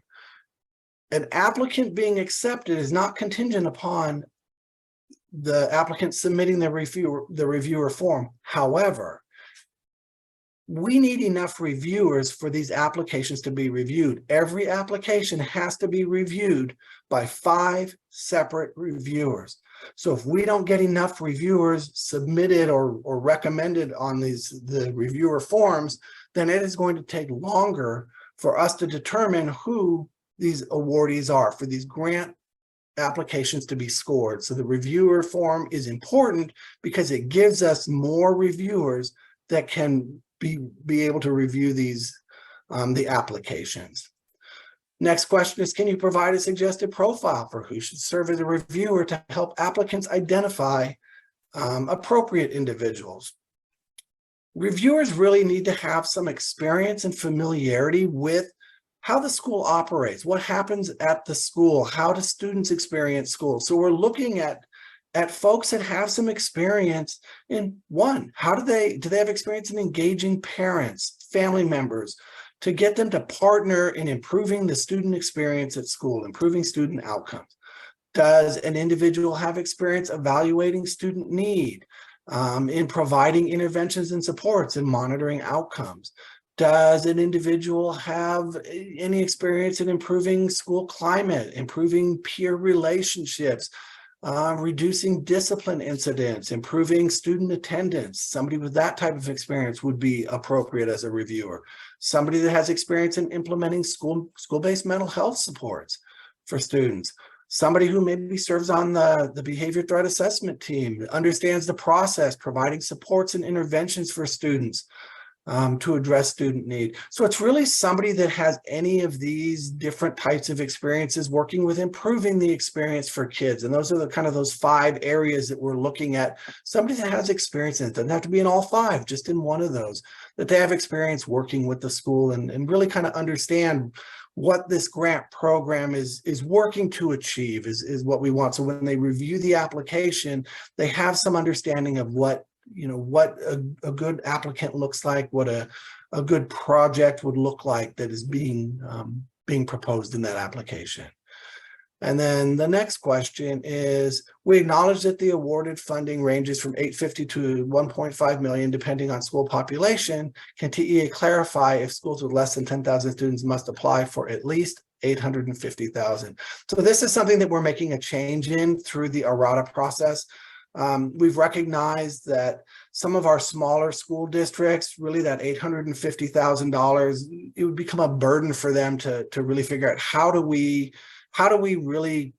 An applicant being accepted is not contingent upon the applicant submitting the reviewer form. However, we need enough reviewers for these applications to be reviewed. Every application has to be reviewed by 5 separate reviewers. So if we don't get enough reviewers submitted or recommended on the reviewer forms, then it is going to take longer for us to determine who these awardees are for these grant applications to be scored. So the reviewer form is important because it gives us more reviewers that can be able to review these the applications. Next question is, can you provide a suggested profile for who should serve as a reviewer to help applicants identify appropriate individuals? Reviewers really need to have some experience and familiarity with how the school operates, what happens at the school, how do students experience school. So we're looking at folks that have some experience in one, do they have experience in engaging parents, family members, to get them to partner in improving the student experience at school, improving student outcomes? Does an individual have experience evaluating student need, in providing interventions and supports and monitoring outcomes? Does an individual have any experience in improving school climate, improving peer relationships, reducing discipline incidents, improving student attendance? Somebody with that type of experience would be appropriate as a reviewer. Somebody that has experience in implementing school-based mental health supports for students. Somebody who maybe serves on the behavior threat assessment team, understands the process, providing supports and interventions for students to address student need. So it's really somebody that has any of these different types of experiences working with improving the experience for kids. And those are the kind of those 5 areas that we're looking at. Somebody that has experience in it, doesn't have to be in all 5, just in one of those, that they have experience working with the school and really kind of understand what this grant program is working to achieve is what we want. So when they review the application, they have some understanding of what a good applicant looks like, what a good project would look like that is being proposed in that application. And then the next question is, we acknowledge that the awarded funding ranges from $850 to $1.5 million, depending on school population. Can TEA clarify if schools with less than 10,000 students must apply for at least $850,000? So this is something that we're making a change in through the errata process. We've recognized that some of our smaller school districts, really that $850,000, it would become a burden for them to really figure out how do we really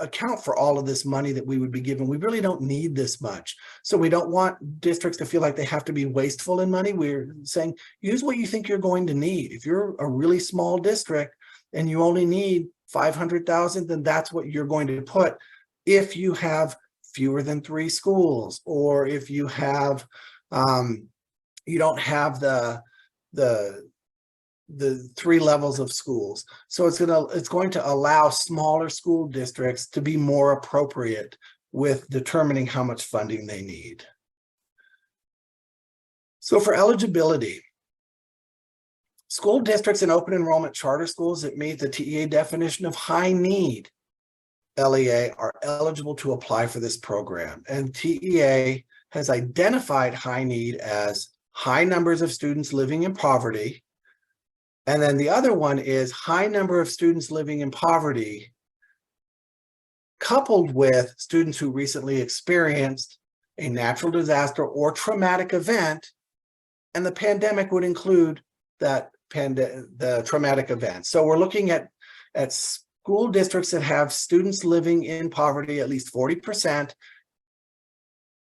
account for all of this money that we would be given. We really don't need this much. So we don't want districts to feel like they have to be wasteful in money. We're saying, use what you think you're going to need. If you're a really small district and you only need $500,000, then that's what you're going to put. If you have fewer than 3 schools, or if you have, you don't have the 3 levels of schools. So it's going to allow smaller school districts to be more appropriate with determining how much funding they need. So for eligibility, school districts and open enrollment charter schools that meet the TEA definition of high need LEA are eligible to apply for this program. And TEA has identified high need as high numbers of students living in poverty. And then the other one is high number of students living in poverty coupled with students who recently experienced a natural disaster or traumatic event. And the pandemic would include that the traumatic event. So we're looking at school districts that have students living in poverty at least 40%,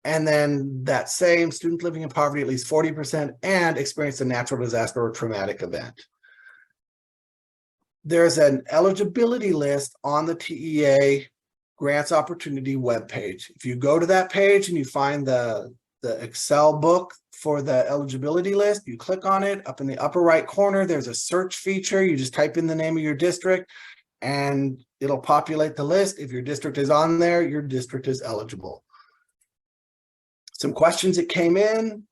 and then that same student living in poverty at least 40% and experienced a natural disaster or traumatic event. There's an eligibility list on the TEA Grants Opportunity webpage. If you go to that page and you find the Excel book for the eligibility list, you click on it. Up in the upper right corner, there's a search feature. You just type in the name of your district and it'll populate the list. If your district is on there, your district is eligible. Some questions that came in.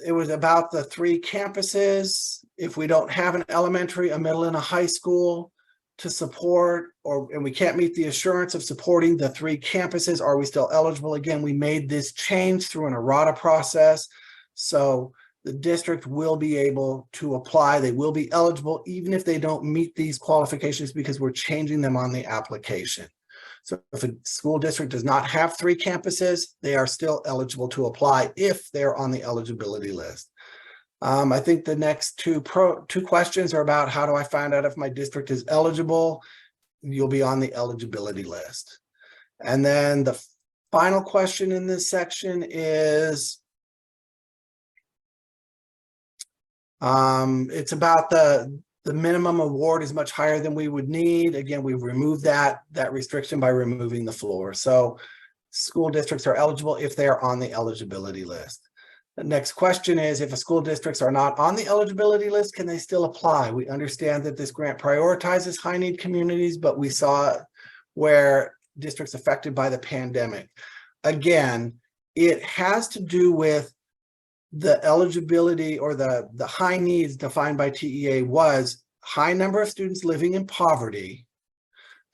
It was about the 3 campuses. If we don't have an elementary, a middle, and a high school to support, and we can't meet the assurance of supporting the 3 campuses, are we still eligible? Again, we made this change through an errata process. So the district will be able to apply. They will be eligible even if they don't meet these qualifications because we're changing them on the application. So if a school district does not have 3 campuses, they are still eligible to apply if they're on the eligibility list. I think the next two questions are about how do I find out if my district is eligible? You'll be on the eligibility list. And then the final question in this section is, it's about the minimum award is much higher than we would need. Again, we've removed that restriction by removing the floor. So school districts are eligible if they're on the eligibility list. The next question is, if a school districts are not on the eligibility list, can they still apply? We understand that this grant prioritizes high need communities, but we saw where districts affected by the pandemic. Again, it has to do with the eligibility or the high needs defined by TEA was high number of students living in poverty,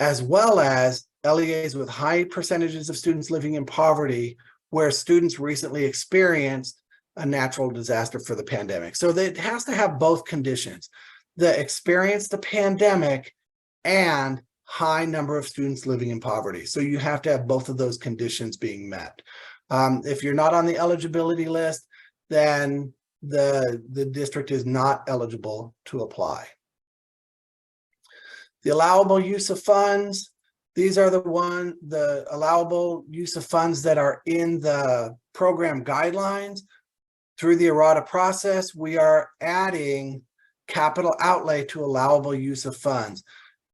as well as LEAs with high percentages of students living in poverty where students recently experienced a natural disaster for the pandemic. So it has to have both conditions, the experience the pandemic and high number of students living in poverty. So you have to have both of those conditions being met. If you're not on the eligibility list, then the district is not eligible to apply. The allowable use of funds, these are the allowable use of funds that are in the program guidelines. Through the errata process, we are adding capital outlay to allowable use of funds.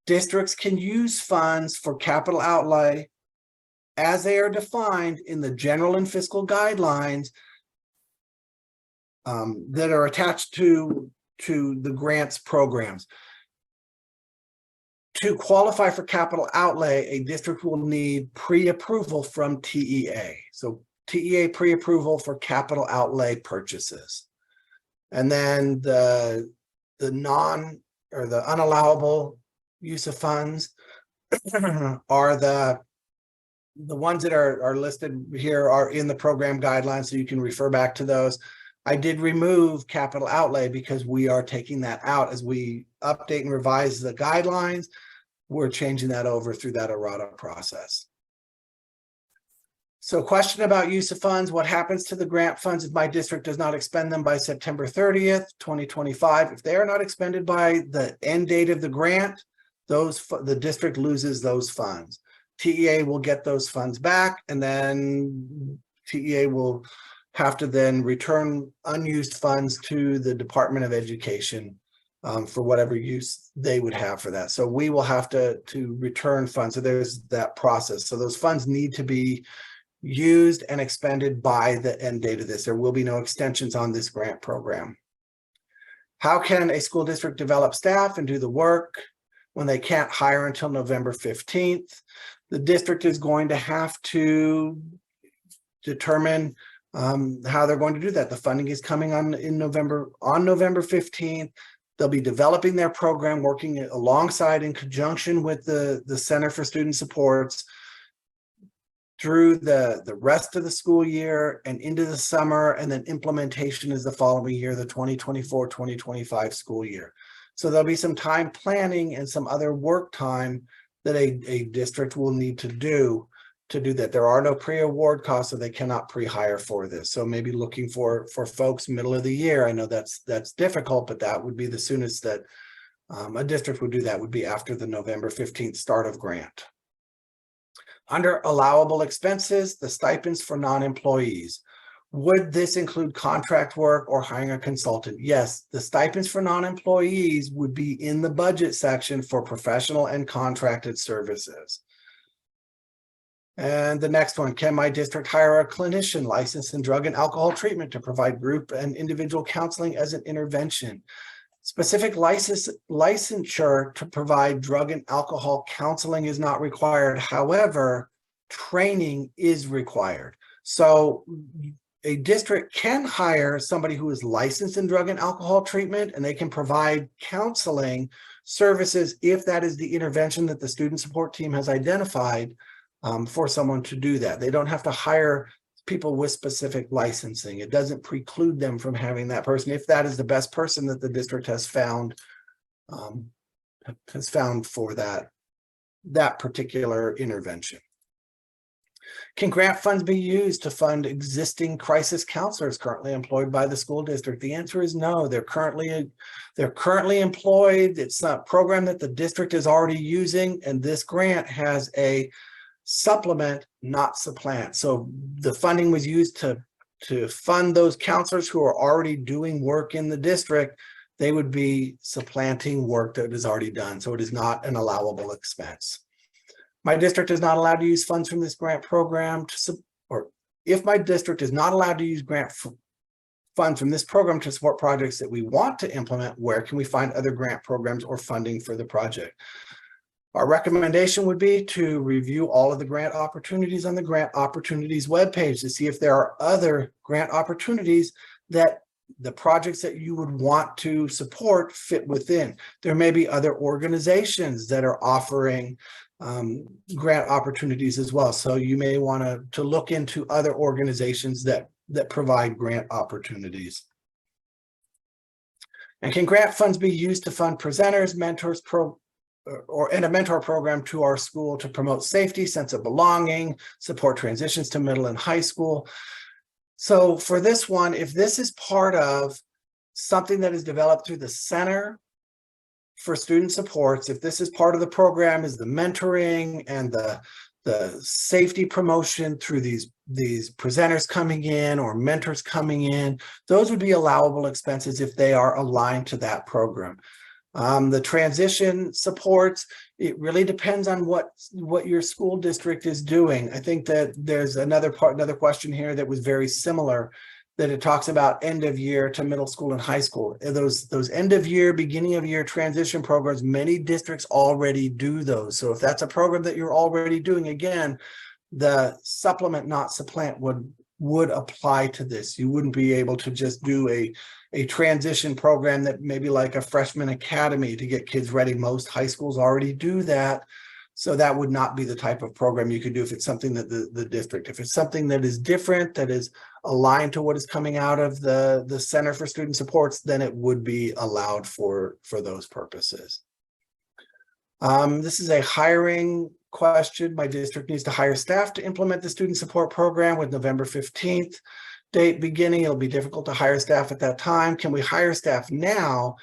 Districts can use funds for capital outlay as they are defined in the general and fiscal guidelines that are attached to the grants programs. To qualify for capital outlay, a district will need pre-approval from TEA. So TEA pre-approval for capital outlay purchases. And then the unallowable use of funds are the ones that are listed here are in the program guidelines, so you can refer back to those. I did remove capital outlay because we are taking that out as we update and revise the guidelines. We're changing that over through that errata process. So question about use of funds, what happens to the grant funds if my district does not expend them by September 30th, 2025? If they are not expended by the end date of the grant, the district loses those funds. TEA will get those funds back, and then TEA will have to then return unused funds to the Department of Education for whatever use they would have for that. So we will have to return funds. So there's that process. So those funds need to be used and expended by the end date of this. There will be no extensions on this grant program. How can a school district develop staff and do the work when they can't hire until November 15th? The district is going to have to determine how they're going to do that. The funding is coming on November 15th. They'll be developing their program, working alongside in conjunction with the Center for Student Supports through the rest of the school year and into the summer, and then implementation is the following year, the 2024-2025 school year. So there'll be some time planning and some other work time that a district will need to do that. There are no pre-award costs, so they cannot pre-hire for this. So maybe looking for folks middle of the year. I know that's difficult, but that would be the soonest that a district would do that, would be after the November 15th start of grant. Under allowable expenses, the stipends for non-employees. Would this include contract work or hiring a consultant? Yes, the stipends for non-employees would be in the budget section for professional and contracted services. And the next one, can my district hire a clinician licensed in drug and alcohol treatment to provide group and individual counseling as an intervention? Specific licensure to provide drug and alcohol counseling is not required. However, training is required. So a district can hire somebody who is licensed in drug and alcohol treatment, and they can provide counseling services if that is the intervention that the student support team has identified for someone to do that. They don't have to hire people with specific licensing. It doesn't preclude them from having that person if that is the best person that the district has found for that particular intervention. Can grant funds be used to fund existing crisis counselors currently employed by the school district? The answer is no. They're currently employed. It's a program that the district is already using, and this grant has a supplement, not supplant. So the funding was used to fund those counselors who are already doing work in the district. They would be supplanting work that is already done. So it is not an allowable expense. My district is not allowed to use funds from this grant program or if my district is not allowed to use funds from this program to support projects that we want to implement, where can we find other grant programs or funding for the project? Our recommendation would be to review all of the grant opportunities on the grant opportunities webpage to see if there are other grant opportunities that the projects that you would want to support fit within. There may be other organizations that are offering grant opportunities as well. So you may want to look into other organizations that provide grant opportunities. And can grant funds be used to fund presenters, mentors, and a mentor program to our school to promote safety, sense of belonging, support transitions to middle and high school? So for this one, if this is part of something that is developed through the Center for Student Supports, if this is part of the program, is the mentoring and the safety promotion through these presenters coming in or mentors coming in, those would be allowable expenses if they are aligned to that program. The transition supports, it really depends on what your school district is doing. I think that there's another question here that was very similar, that it talks about end of year to middle school and high school. Those end of year, beginning of year transition programs, many districts already do those. So if that's a program that you're already doing, again, the supplement, not supplant would apply to this. You wouldn't be able to just do a transition program that maybe like a freshman academy to get kids ready. Most high schools already do that. So that would not be the type of program you could do if it's something that the district, if it's something that is different, that is aligned to what is coming out of the Center for Student Supports, then it would be allowed for those purposes. This is a hiring question. My district needs to hire staff to implement the student support program with November 15th date beginning. It'll be difficult to hire staff at that time. Can we hire staff now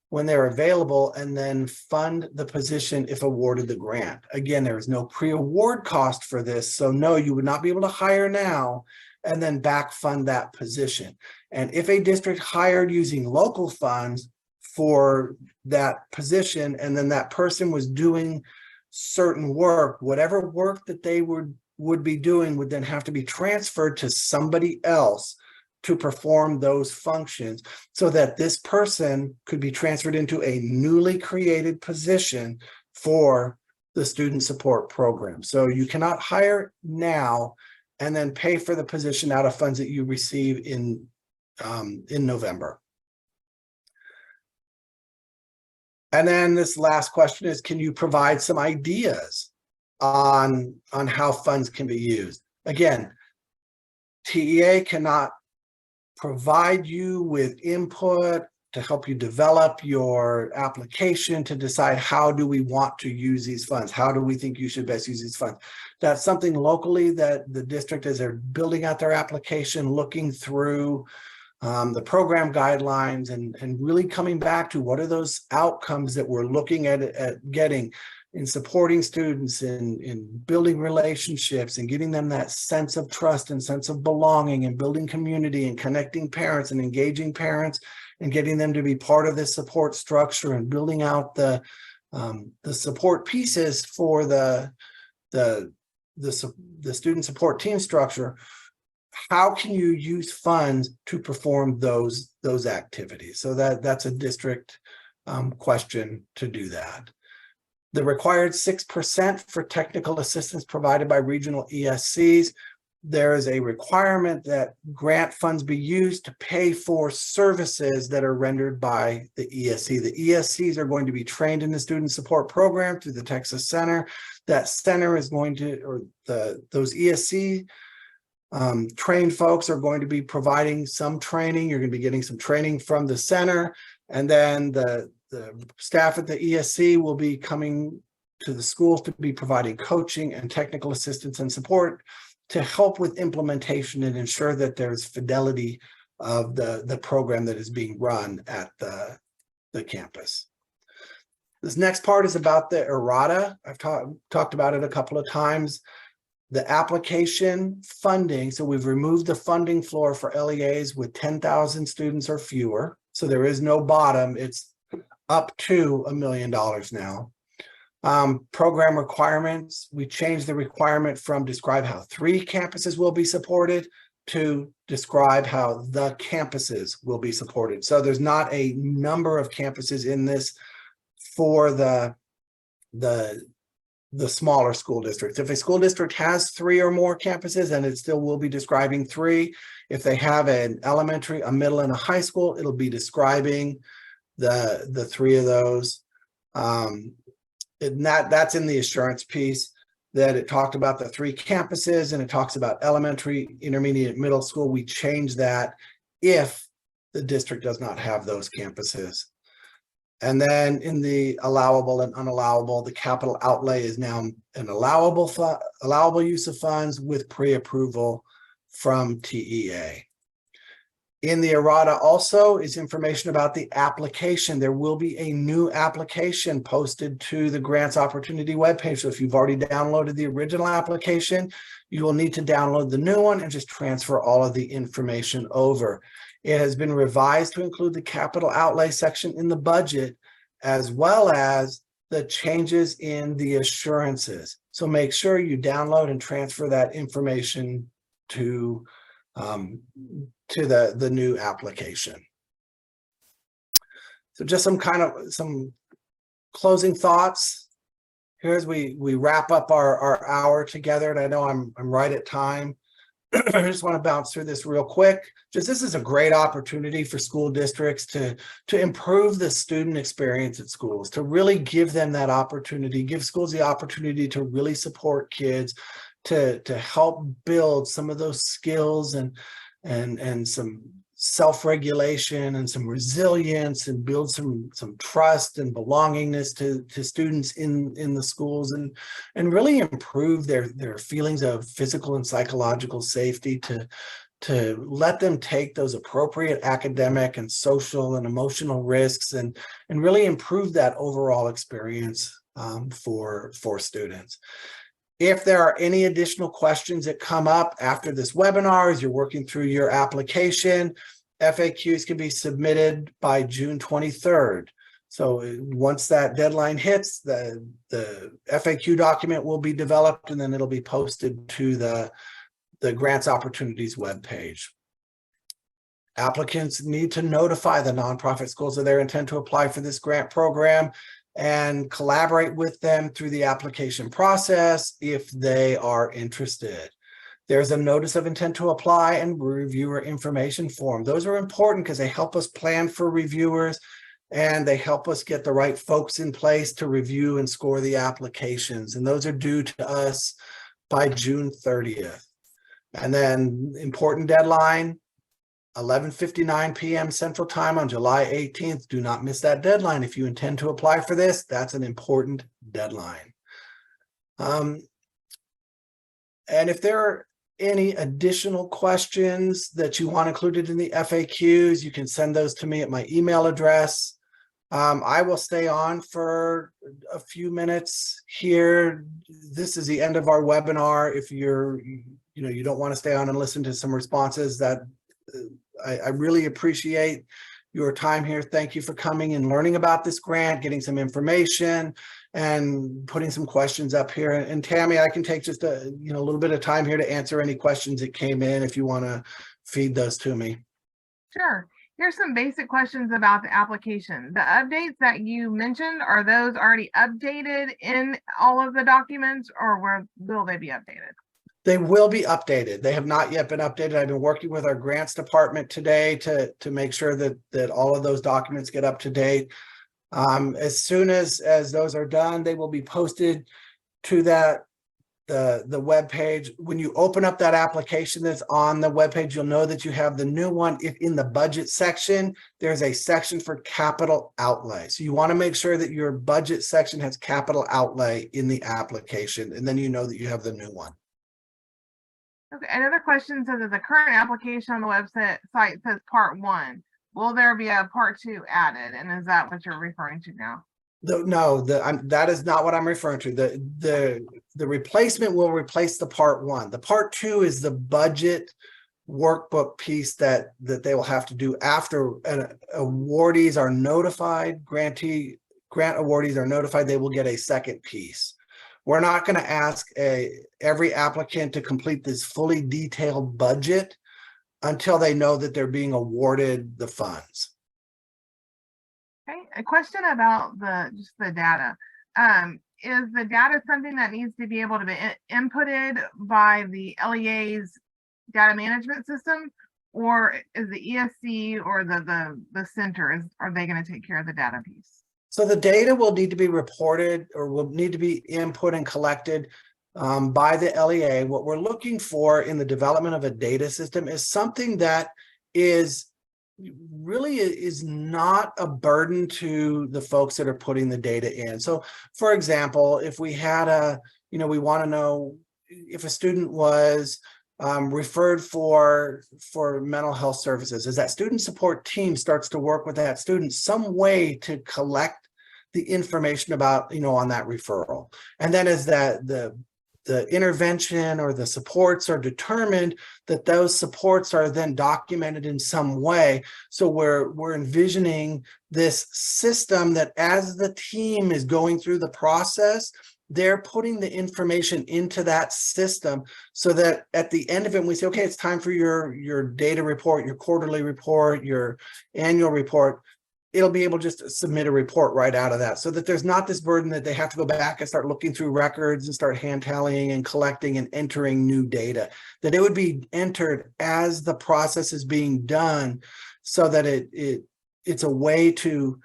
when they're available and then fund the position if awarded the grant? Again, there is no pre-award cost for this. So no, you would not be able to hire now and then back fund that position. And if a district hired using local funds for that position, and then that person was doing certain work, whatever work that they would be doing would then have to be transferred to somebody else to perform those functions, so that this person could be transferred into a newly created position for the student support program. So you cannot hire now and then pay for the position out of funds that you receive in November. And then this last question is, can you provide some ideas on how funds can be used? Again, TEA cannot provide you with input to help you develop your application to decide how do we want to use these funds? How do we think you should best use these funds? That's something locally that the district, as they're building out their application, looking through the program guidelines and really coming back to what are those outcomes that we're looking at getting in supporting students, in building relationships and getting them that sense of trust and sense of belonging, and building community and connecting parents and engaging parents and getting them to be part of this support structure, and building out the support pieces for the student support team structure. How can you use funds to perform those activities? So that's a district question to do that. The required 6% for technical assistance provided by regional ESCs. There is a requirement that grant funds be used to pay for services that are rendered by the ESC. The ESCs are going to be trained in the student support program through the Texas Center. That center is going to, or those ESC trained folks are going to be providing some training. You're going to be getting some training from the center, and then the staff at the ESC will be coming to the schools to be providing coaching and technical assistance and support to help with implementation and ensure that there's fidelity of the program that is being run at the campus. This next part is about the errata. I've talked about it a couple of times. The application funding, so we've removed the funding floor for LEAs with 10,000 students or fewer. So there is no bottom, it's up to $1 million now. Program requirements, we changed the requirement from describe how 3 campuses will be supported to describe how the campuses will be supported. So there's not a number of campuses in this for the smaller school districts. If a school district has 3 or more campuses, then it still will be describing 3. If they have an elementary, a middle, and a high school, it'll be describing the 3 of those. And that's in the assurance piece, that it talked about the 3 campuses, and it talks about elementary, intermediate, middle school. We change that if the district does not have those campuses. And then in the allowable and unallowable, the capital outlay is now an allowable use of funds with pre-approval from TEA. In the errata also is information about the application. There will be a new application posted to the Grants Opportunity webpage. So if you've already downloaded the original application, you will need to download the new one and just transfer all of the information over. It has been revised to include the capital outlay section in the budget, as well as the changes in the assurances. So make sure you download and transfer that information to the new application. So just some closing thoughts. Here as we wrap up our hour together, and I know I'm right at time. I just want to bounce through this real quick. This is a great opportunity for school districts to improve the student experience at schools, to really give them that opportunity, give schools the opportunity to really support kids, to help build some of those skills and some self-regulation and some resilience, and build some trust and belongingness to students in the schools, and really improve their feelings of physical and psychological safety, to let them take those appropriate academic and social and emotional risks, and really improve that overall experience for students. If there are any additional questions that come up after this webinar as you're working through your application, FAQs can be submitted by June 23rd. So once that deadline hits, the FAQ document will be developed and then it'll be posted to the Grants Opportunities webpage. Applicants need to notify the nonprofit schools of their intent to apply for this grant program and collaborate with them through the application process if they are interested. There's a notice of intent to apply and reviewer information form. Those are important because they help us plan for reviewers and they help us get the right folks in place to review and score the applications. And those are due to us by June 30th. And then important deadline, 11:59 p.m. Central Time on July 18th. Do not miss that deadline. If you intend to apply for this, that's an important deadline. And if there are any additional questions that you want included in the FAQs, you can send those to me at my email address. I will stay on for a few minutes here. This is the end of our webinar. If you don't want to stay on and listen to some responses, that I really appreciate your time here. Thank you for coming and learning about this grant, getting some information and putting some questions up here. And Tammy, I can take just a little bit of time here to answer any questions that came in if you want to feed those to me. Sure. Here's some basic questions about the application. The updates that you mentioned, are those already updated in all of the documents, or will they be updated? They will be updated. They have not yet been updated. I've been working with our grants department today to make sure that all of those documents get up to date. As soon as those are done, they will be posted to the web page. When you open up that application that's on the web page, you'll know that you have the new one. If in the budget section, there's a section for capital outlay. So you want to make sure that your budget section has capital outlay in the application, and then you know that you have the new one. Okay, another question says that the current application on the website says part 1. Will there be a part 2 added? And is that what you're referring to now? No, that is not what I'm referring to. The replacement will replace the part 1. The part 2 is the budget workbook piece that they will have to do after awardees are notified, grant awardees are notified, they will get a second piece. We're not going to ask every applicant to complete this fully detailed budget until they know that they're being awarded the funds. Okay, a question about just the data. Is the data something that needs to be able to be inputted by the LEA's data management system, or is the ESC or the center, are they going to take care of the data piece? So the data will need to be reported or will need to be input and collected by the LEA. What we're looking for in the development of a data system is something that really is not a burden to the folks that are putting the data in. So for example, if we had we want to know if a student was referred for mental health services, as that student support team starts to work with that student, some way to collect the information about, on that referral. And then as the intervention or the supports are determined, that those supports are then documented in some way. So we're envisioning this system that as the team is going through the process, they're putting the information into that system so that at the end of it, we say, okay, it's time for your data report, your quarterly report, your annual report. It'll be able to just submit a report right out of that, so that there's not this burden that they have to go back and start looking through records and start hand tallying and collecting and entering new data, that it would be entered as the process is being done, so that it's a way to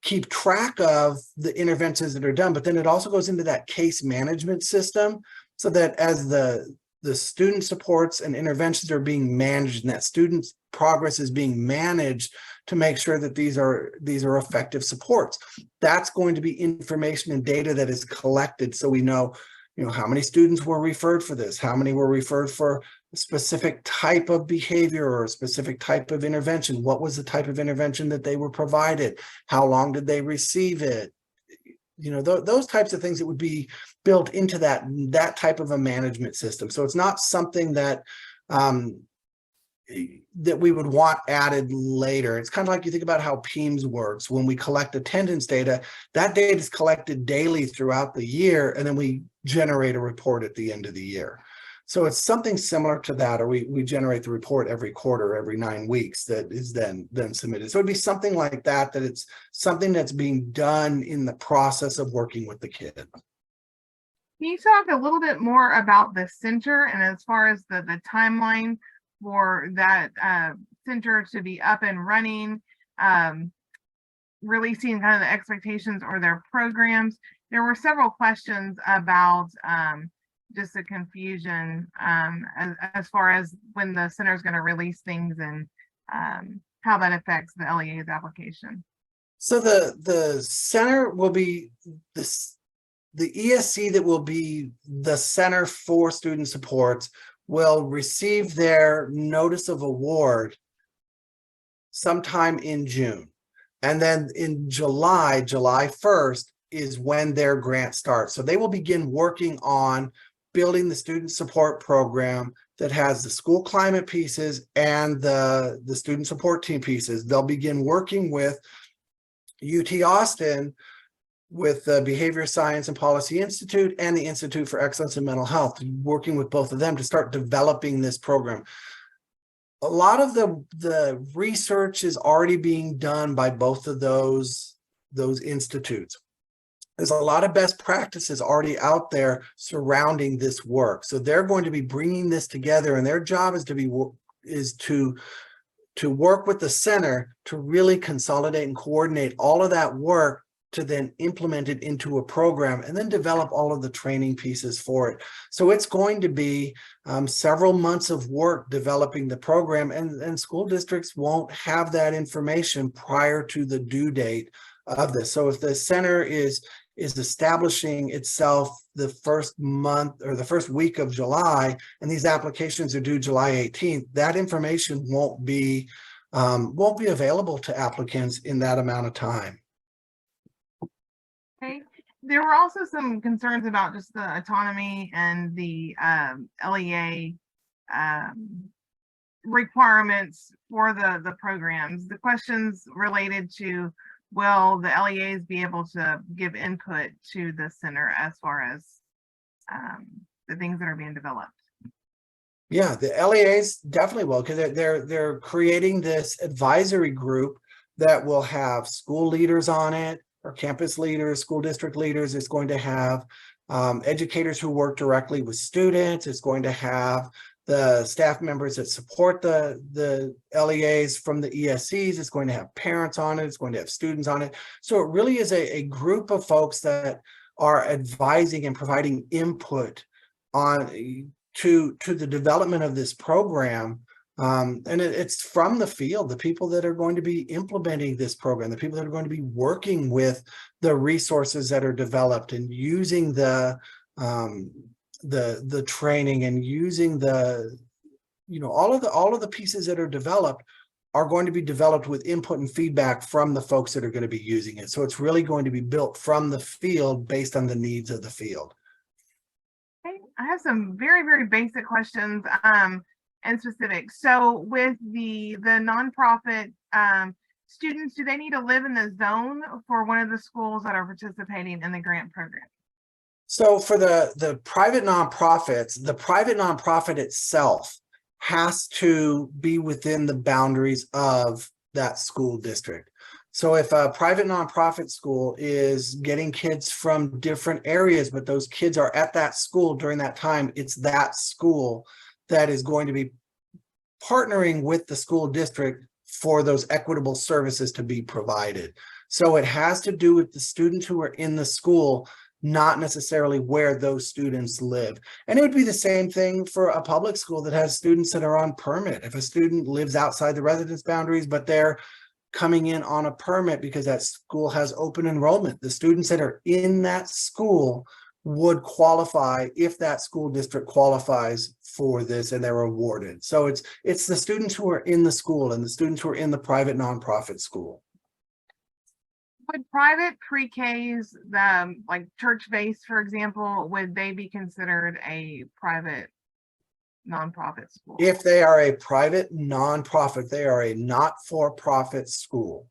keep track of the interventions that are done. But then it also goes into that case management system, so that as the student supports and interventions are being managed and that student's progress is being managed to make sure that these are effective supports. That's going to be information and data that is collected, so we know, how many students were referred for this, how many were referred for a specific type of behavior or a specific type of intervention, what was the type of intervention that they were provided, how long did they receive it, those types of things that would be built into that type of a management system. So it's not something that that we would want added later. It's kind of like you think about how PEMS works. When we collect attendance data, that data is collected daily throughout the year, and then we generate a report at the end of the year. So it's something similar to that, or we generate the report every quarter, every 9 weeks, that is then submitted. So it'd be something like that, that it's something that's being done in the process of working with the kid. Can you talk a little bit more about the center and as far as the timeline for that center to be up and running, releasing kind of the expectations or their programs? There were several questions about just the confusion as far as when the center is going to release things and how that affects the LEA's application. So the center will be this. The ESC that will be the Center for Student Supports will receive their notice of award sometime in June. And then in July 1st is when their grant starts. So they will begin working on building the student support program that has the school climate pieces and the student support team pieces. They'll begin working with UT Austin, with the Behavior Science and Policy Institute and the Institute for Excellence in Mental Health, working with both of them to start developing this program. A lot of the research is already being done by both of those institutes. There's a lot of best practices already out there surrounding this work. So they're going to be bringing this together, and their job is to work with the center to really consolidate and coordinate all of that work, to then implement it into a program and then develop all of the training pieces for it. So it's going to be several months of work developing the program, and school districts won't have that information prior to the due date of this. So if the center is establishing itself the first month or the first week of July, and these applications are due July 18th, that information won't be available to applicants in that amount of time. Okay. There were also some concerns about just the autonomy and the LEA requirements for the programs. The questions related to, will the LEAs be able to give input to the center as far as the things that are being developed? Yeah, the LEAs definitely will, because they're creating this advisory group that will have school leaders on it, or campus leaders, school district leaders. It's going to have educators who work directly with students. It's going to have the staff members that support the LEAs from the ESCs. It's going to have parents on it. It's going to have students on it. So it really is a group of folks that are advising and providing input on to the development of this program. And it's from the field, the people that are going to be implementing this program, the people that are going to be working with the resources that are developed and using the training and using all of the pieces that are developed are going to be developed with input and feedback from the folks that are going to be using it. So it's really going to be built from the field based on the needs of the field. Okay. I have some very, very basic questions. And specific. So with the nonprofit students, do they need to live in the zone for one of the schools that are participating in the grant program? So for the private nonprofits, the private nonprofit itself has to be within the boundaries of that school district. So if a private nonprofit school is getting kids from different areas, but those kids are at that school during that time, it's that school that is going to be partnering with the school district for those equitable services to be provided. So it has to do with the students who are in the school, not necessarily where those students live. And it would be the same thing for a public school that has students that are on permit. If a student lives outside the residence boundaries, but they're coming in on a permit because that school has open enrollment, the students that are in that school would qualify if that school district qualifies for this and they're awarded. So it's the students who are in the school and the students who are in the private nonprofit school. Would private pre-Ks, like church-based, for example, would they be considered a private nonprofit school? If they are a private nonprofit, they are a not-for-profit school.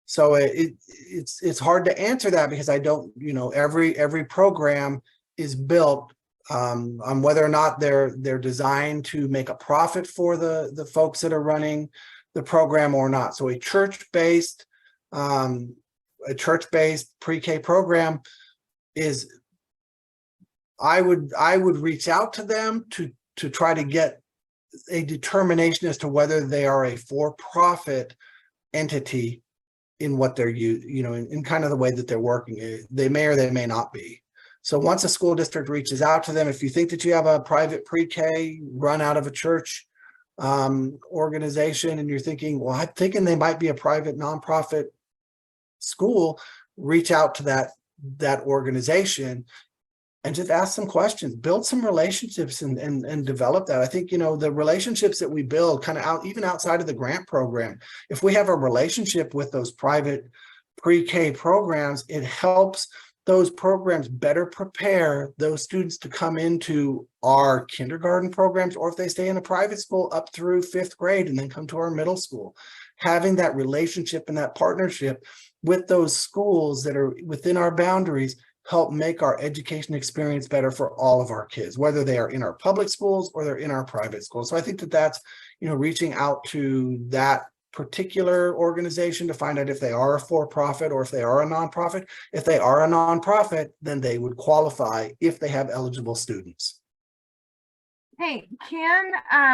So it's hard to answer that because I don't, every program is built on whether or not they're designed to make a profit for the folks that are running the program or not. So a church-based pre-K program is, I would reach out to them to try to get a determination as to whether they are a for-profit entity in what they're in kind of the way that they're working. They may or they may not be. So once a school district reaches out to them, if you think that you have a private pre-K run out of a church organization and you're thinking, well, I'm thinking they might be a private nonprofit school, reach out to that organization and just ask some questions, build some relationships and develop that. I think, the relationships that we build kind of even outside of the grant program, if we have a relationship with those private pre-K programs, it helps those programs better prepare those students to come into our kindergarten programs, or if they stay in a private school up through 5th grade and then come to our middle school. Having that relationship and that partnership with those schools that are within our boundaries help make our education experience better for all of our kids, whether they are in our public schools or they're in our private schools. So I think that's, reaching out to that particular organization to find out if they are a for-profit or if they are a nonprofit. If they are a nonprofit, then they would qualify if they have eligible students. Hey, can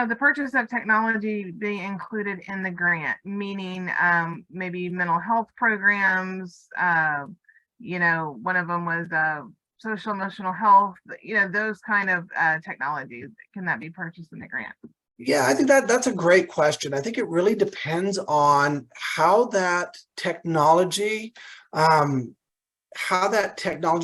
the purchase of technology be included in the grant? Meaning maybe mental health programs, one of them was social emotional health, those kind of technologies. Can that be purchased in the grant? Yeah, I think that's a great question. I think it really depends on how that technology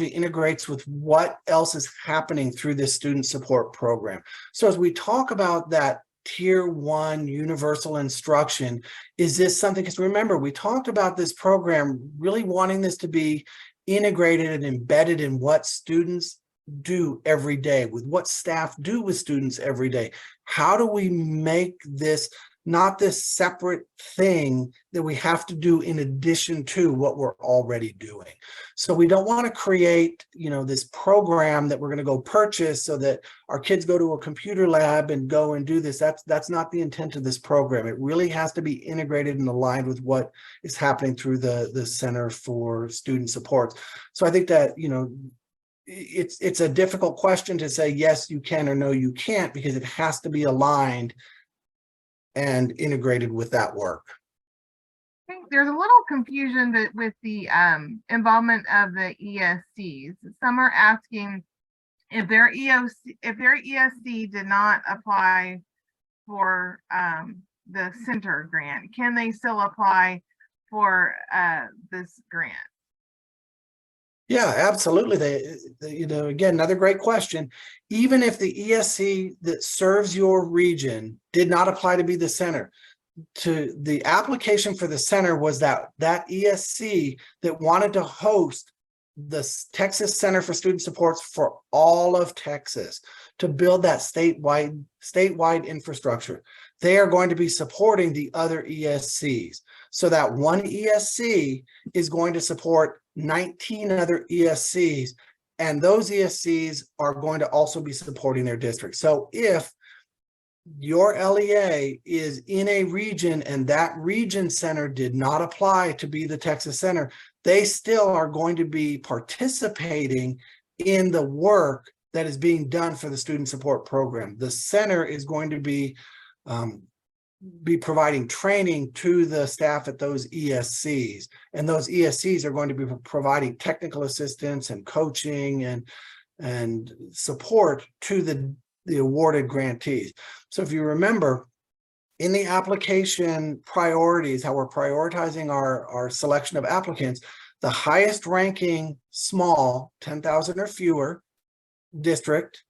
integrates with what else is happening through this student support program. So as we talk about that tier 1 universal instruction, is this something, because remember, we talked about this program really wanting this to be integrated and embedded in what students do every day, with what staff do with students every day. How do we make this not this separate thing that we have to do in addition to what we're already doing? So we don't want to create, this program that we're going to go purchase so that our kids go to a computer lab and go and do this. That's not the intent of this program. It really has to be integrated and aligned with what is happening through the Center for Student Support. So I think that, it's a difficult question to say yes you can or no you can't, because it has to be aligned and integrated with that work. I think there's a little confusion with the involvement of the ESCs. Some are asking if their ESC did not apply for the center grant, can they still apply for this grant? Yeah, absolutely. They again, another great question. Even if the ESC that serves your region did not apply to be the center, to the application for the center was that ESC that wanted to host the Texas Center for Student Supports for all of Texas to build that statewide infrastructure. They are going to be supporting the other ESCs. So that one ESC is going to support 19 other ESCs, and those ESCs are going to also be supporting their district. So if your LEA is in a region and that region center did not apply to be the Texas Center, they still are going to be participating in the work that is being done for the student support program. The center is going to be providing training to the staff at those ESCs, and those ESCs are going to be providing technical assistance and coaching and support to the awarded grantees. So if you remember, in the application priorities, how we're prioritizing our selection of applicants, the highest ranking small 10,000 or fewer district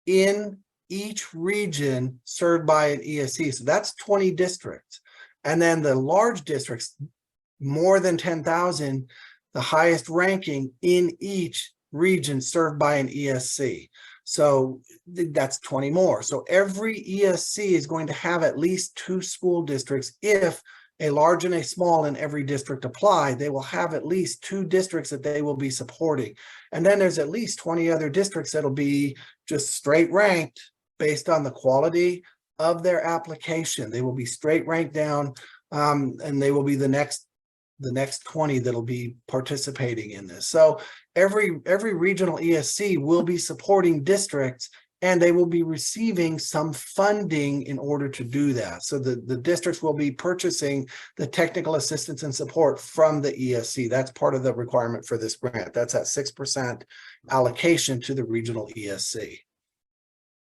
in each region served by an ESC. So that's 20 districts. And then the large districts, more than 10,000, the highest ranking in each region served by an ESC. So that's 20 more. So every ESC is going to have at least 2 school districts. If a large and a small in every district apply, they will have at least 2 districts that they will be supporting. And then there's at least 20 other districts that'll be just straight ranked based on the quality of their application. They will be straight ranked down, and they will be the next 20 that'll be participating in this. So every regional ESC will be supporting districts, and they will be receiving some funding in order to do that. So the districts will be purchasing the technical assistance and support from the ESC. That's part of the requirement for this grant. That's at 6% allocation to the regional ESC.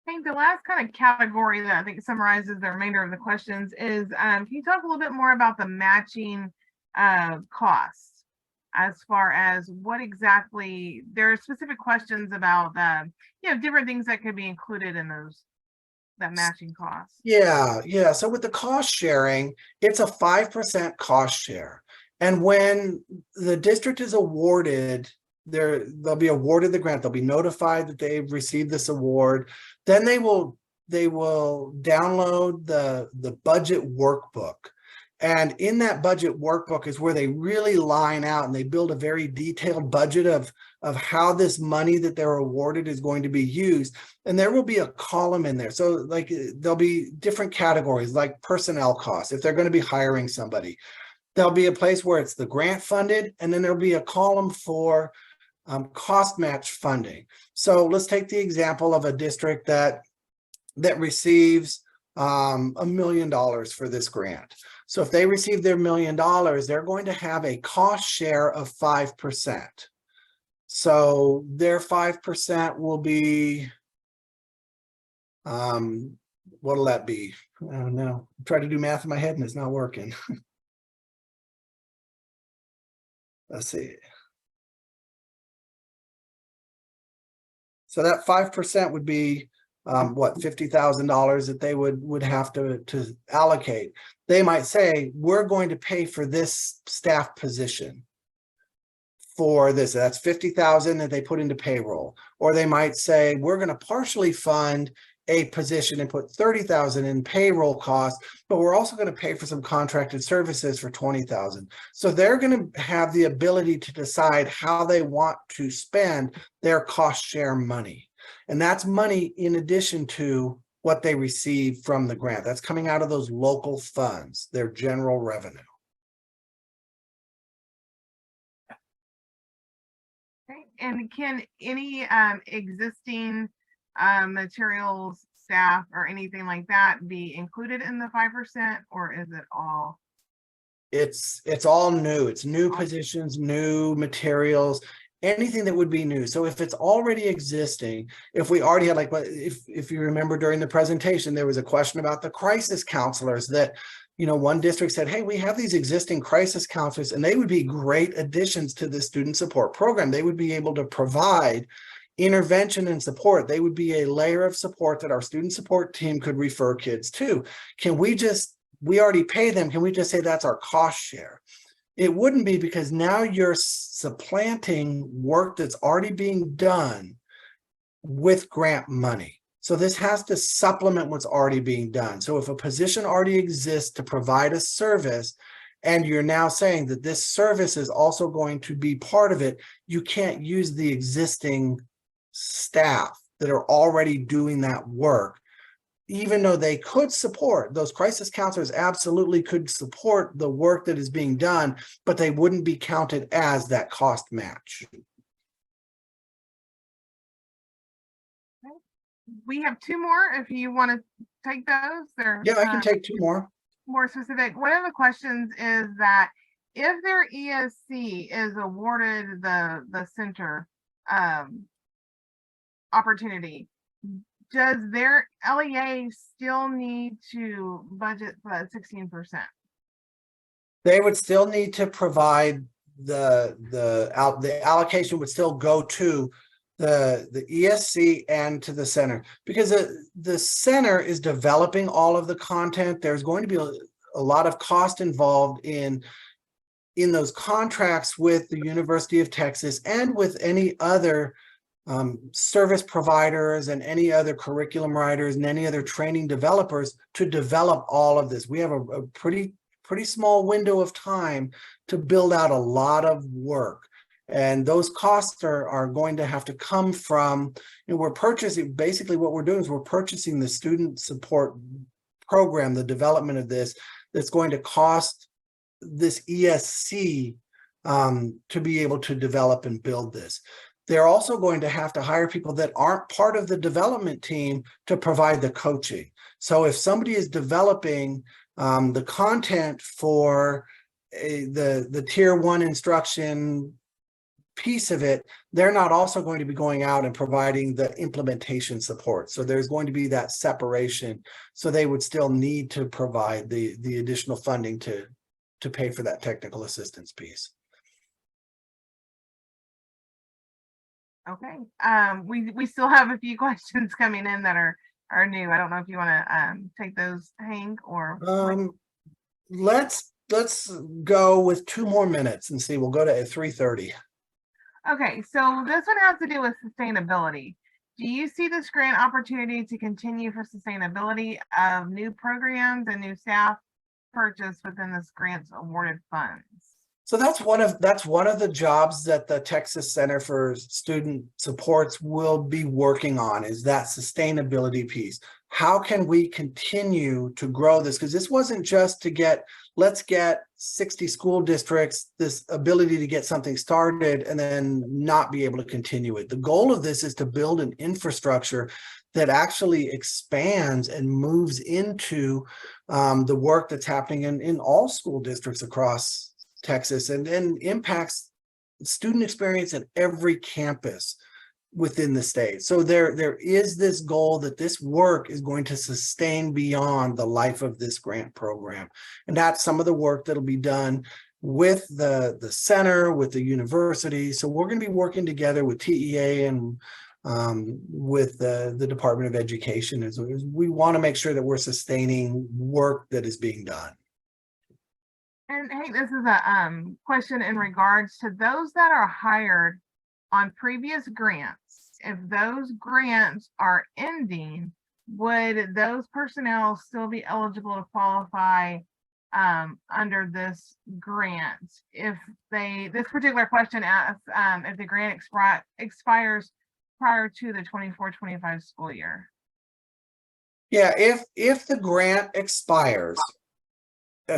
I think the last kind of category that I think summarizes the remainder of the questions is, can you talk a little bit more about the matching costs, as far as what exactly, there are specific questions about different things that could be included in that matching costs. Yeah. So with the cost sharing, it's a 5% cost share. And when the district is awarded, they'll be awarded the grant, they'll be notified that they've received this award. Then they will download the budget workbook. And in that budget workbook is where they really line out and they build a very detailed budget of how this money that they're awarded is going to be used. And there will be a column in there. So like there'll be different categories like personnel costs. If they're going to be hiring somebody, there'll be a place where it's the grant funded, and then there'll be a column for cost match funding. So let's take the example of a district that receives $1 million for this grant. So if they receive their $1 million, they're going to have a cost share of 5%. So their 5% will be, what'll that be? I don't know. I'm trying to do math in my head and it's not working. Let's see. So that 5% would be what, $50,000 that they would have to allocate. They might say, we're going to pay for this staff position for this. That's $50,000 that they put into payroll. Or they might say, we're going to partially fund a position and put $30,000 in payroll costs, but we're also going to pay for some contracted services for $20,000. So they're going to have the ability to decide how they want to spend their cost share money. And that's money in addition to what they receive from the grant. That's coming out of those local funds, their general revenue. Okay. And can any existing materials, staff, or anything like that be included in the 5%, or is it all? It's all new. It's new positions, new materials, anything that would be new. So if it's already existing, if we already had, like, if you remember during the presentation, there was a question about the crisis counselors that, you know, one district said, hey, we have these existing crisis counselors and they would be great additions to the student support program. They would be able to provide intervention and support. They would be a layer of support that our student support team could refer kids to. Can we already pay them. Can we just say that's our cost share? It wouldn't be, because now you're supplanting work that's already being done with grant money. So this has to supplement what's already being done. So if a position already exists to provide a service, and you're now saying that this service is also going to be part of it, you can't use the existing staff that are already doing that work. Even though they could support, those crisis counselors absolutely could support the work that is being done, but they wouldn't be counted as that cost match. We have 2 more if you want to take those. Yeah, I can take 2 more. More specific. One of the questions is that if their ESC is awarded the center opportunity, does their LEA still need to budget for that 16%? They would still need to provide the allocation would still go to the ESC and to the center, because the center is developing all of the content. There's going to be a lot of cost involved in those contracts with the University of Texas and with any other service providers and any other curriculum writers and any other training developers to develop all of this. We have a pretty small window of time to build out a lot of work. And those costs are going to have to come from, we're purchasing, basically what we're doing is we're purchasing the student support program, the development of this, that's going to cost this ESC to be able to develop and build this. They're also going to have to hire people that aren't part of the development team to provide the coaching. So if somebody is developing the content for the tier 1 instruction piece of it, they're not also going to be going out and providing the implementation support. So there's going to be that separation. So they would still need to provide the additional funding to pay for that technical assistance piece. Okay. We still have a few questions coming in that are new. I don't know if you want to take those, Hank, or let's go with 2 more minutes and see. We'll go to 3:30. Okay, so this one has to do with sustainability. Do you see this grant opportunity to continue for sustainability of new programs and new staff purchased within this grant's awarded funds? So that's one of the jobs that the Texas Center for Student Supports will be working on, is that sustainability piece. How can we continue to grow this? Because this wasn't just to let's get 60 school districts this ability to get something started and then not be able to continue it. The goal of this is to build an infrastructure that actually expands and moves into the work that's happening in all school districts across Texas and impacts student experience at every campus within the state. So there is this goal that this work is going to sustain beyond the life of this grant program. And that's some of the work that'll be done with the center, with the university. So we're going to be working together with TEA and with the Department of Education as we want to make sure that we're sustaining work that is being done. And hey, this is a question in regards to those that are hired on previous grants. If those grants are ending, would those personnel still be eligible to qualify under this grant? If this particular question asks if the grant expires prior to the 24-25 school year. Yeah, if the grant expires,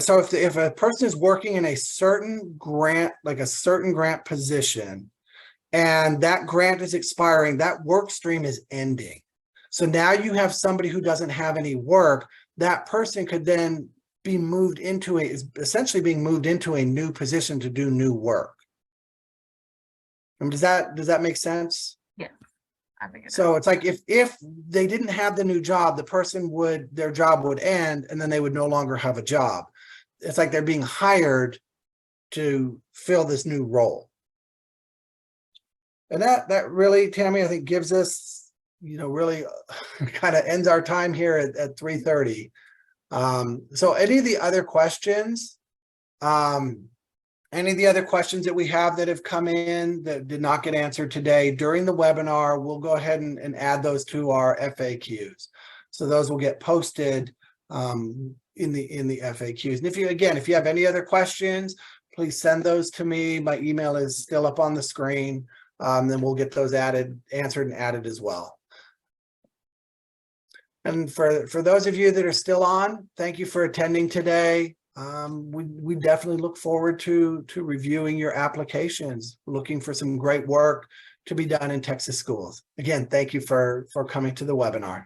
so if a person is working in a certain grant, like a certain grant position, and that grant is expiring, that work stream is ending. So now you have somebody who doesn't have any work. That person could then be moved into essentially being moved into a new position to do new work. Does that make sense? Yes, I think it so does. It's like if they didn't have the new job, the person their job would end and then they would no longer have a job. It's like they're being hired to fill this new role. And that really, Tammy, I think gives us, really kind of ends our time here at 3:30. So any of the other questions, that we have that have come in that did not get answered today during the webinar, we'll go ahead and add those to our FAQs. So those will get posted in the FAQs. And if you have any other questions, please send those to me. My email is still up on the screen. Then we'll get those answered and added as well. And for those of you that are still on, thank you for attending today. We definitely look forward to reviewing your applications, looking for some great work to be done in Texas schools. Again, thank you for coming to the webinar.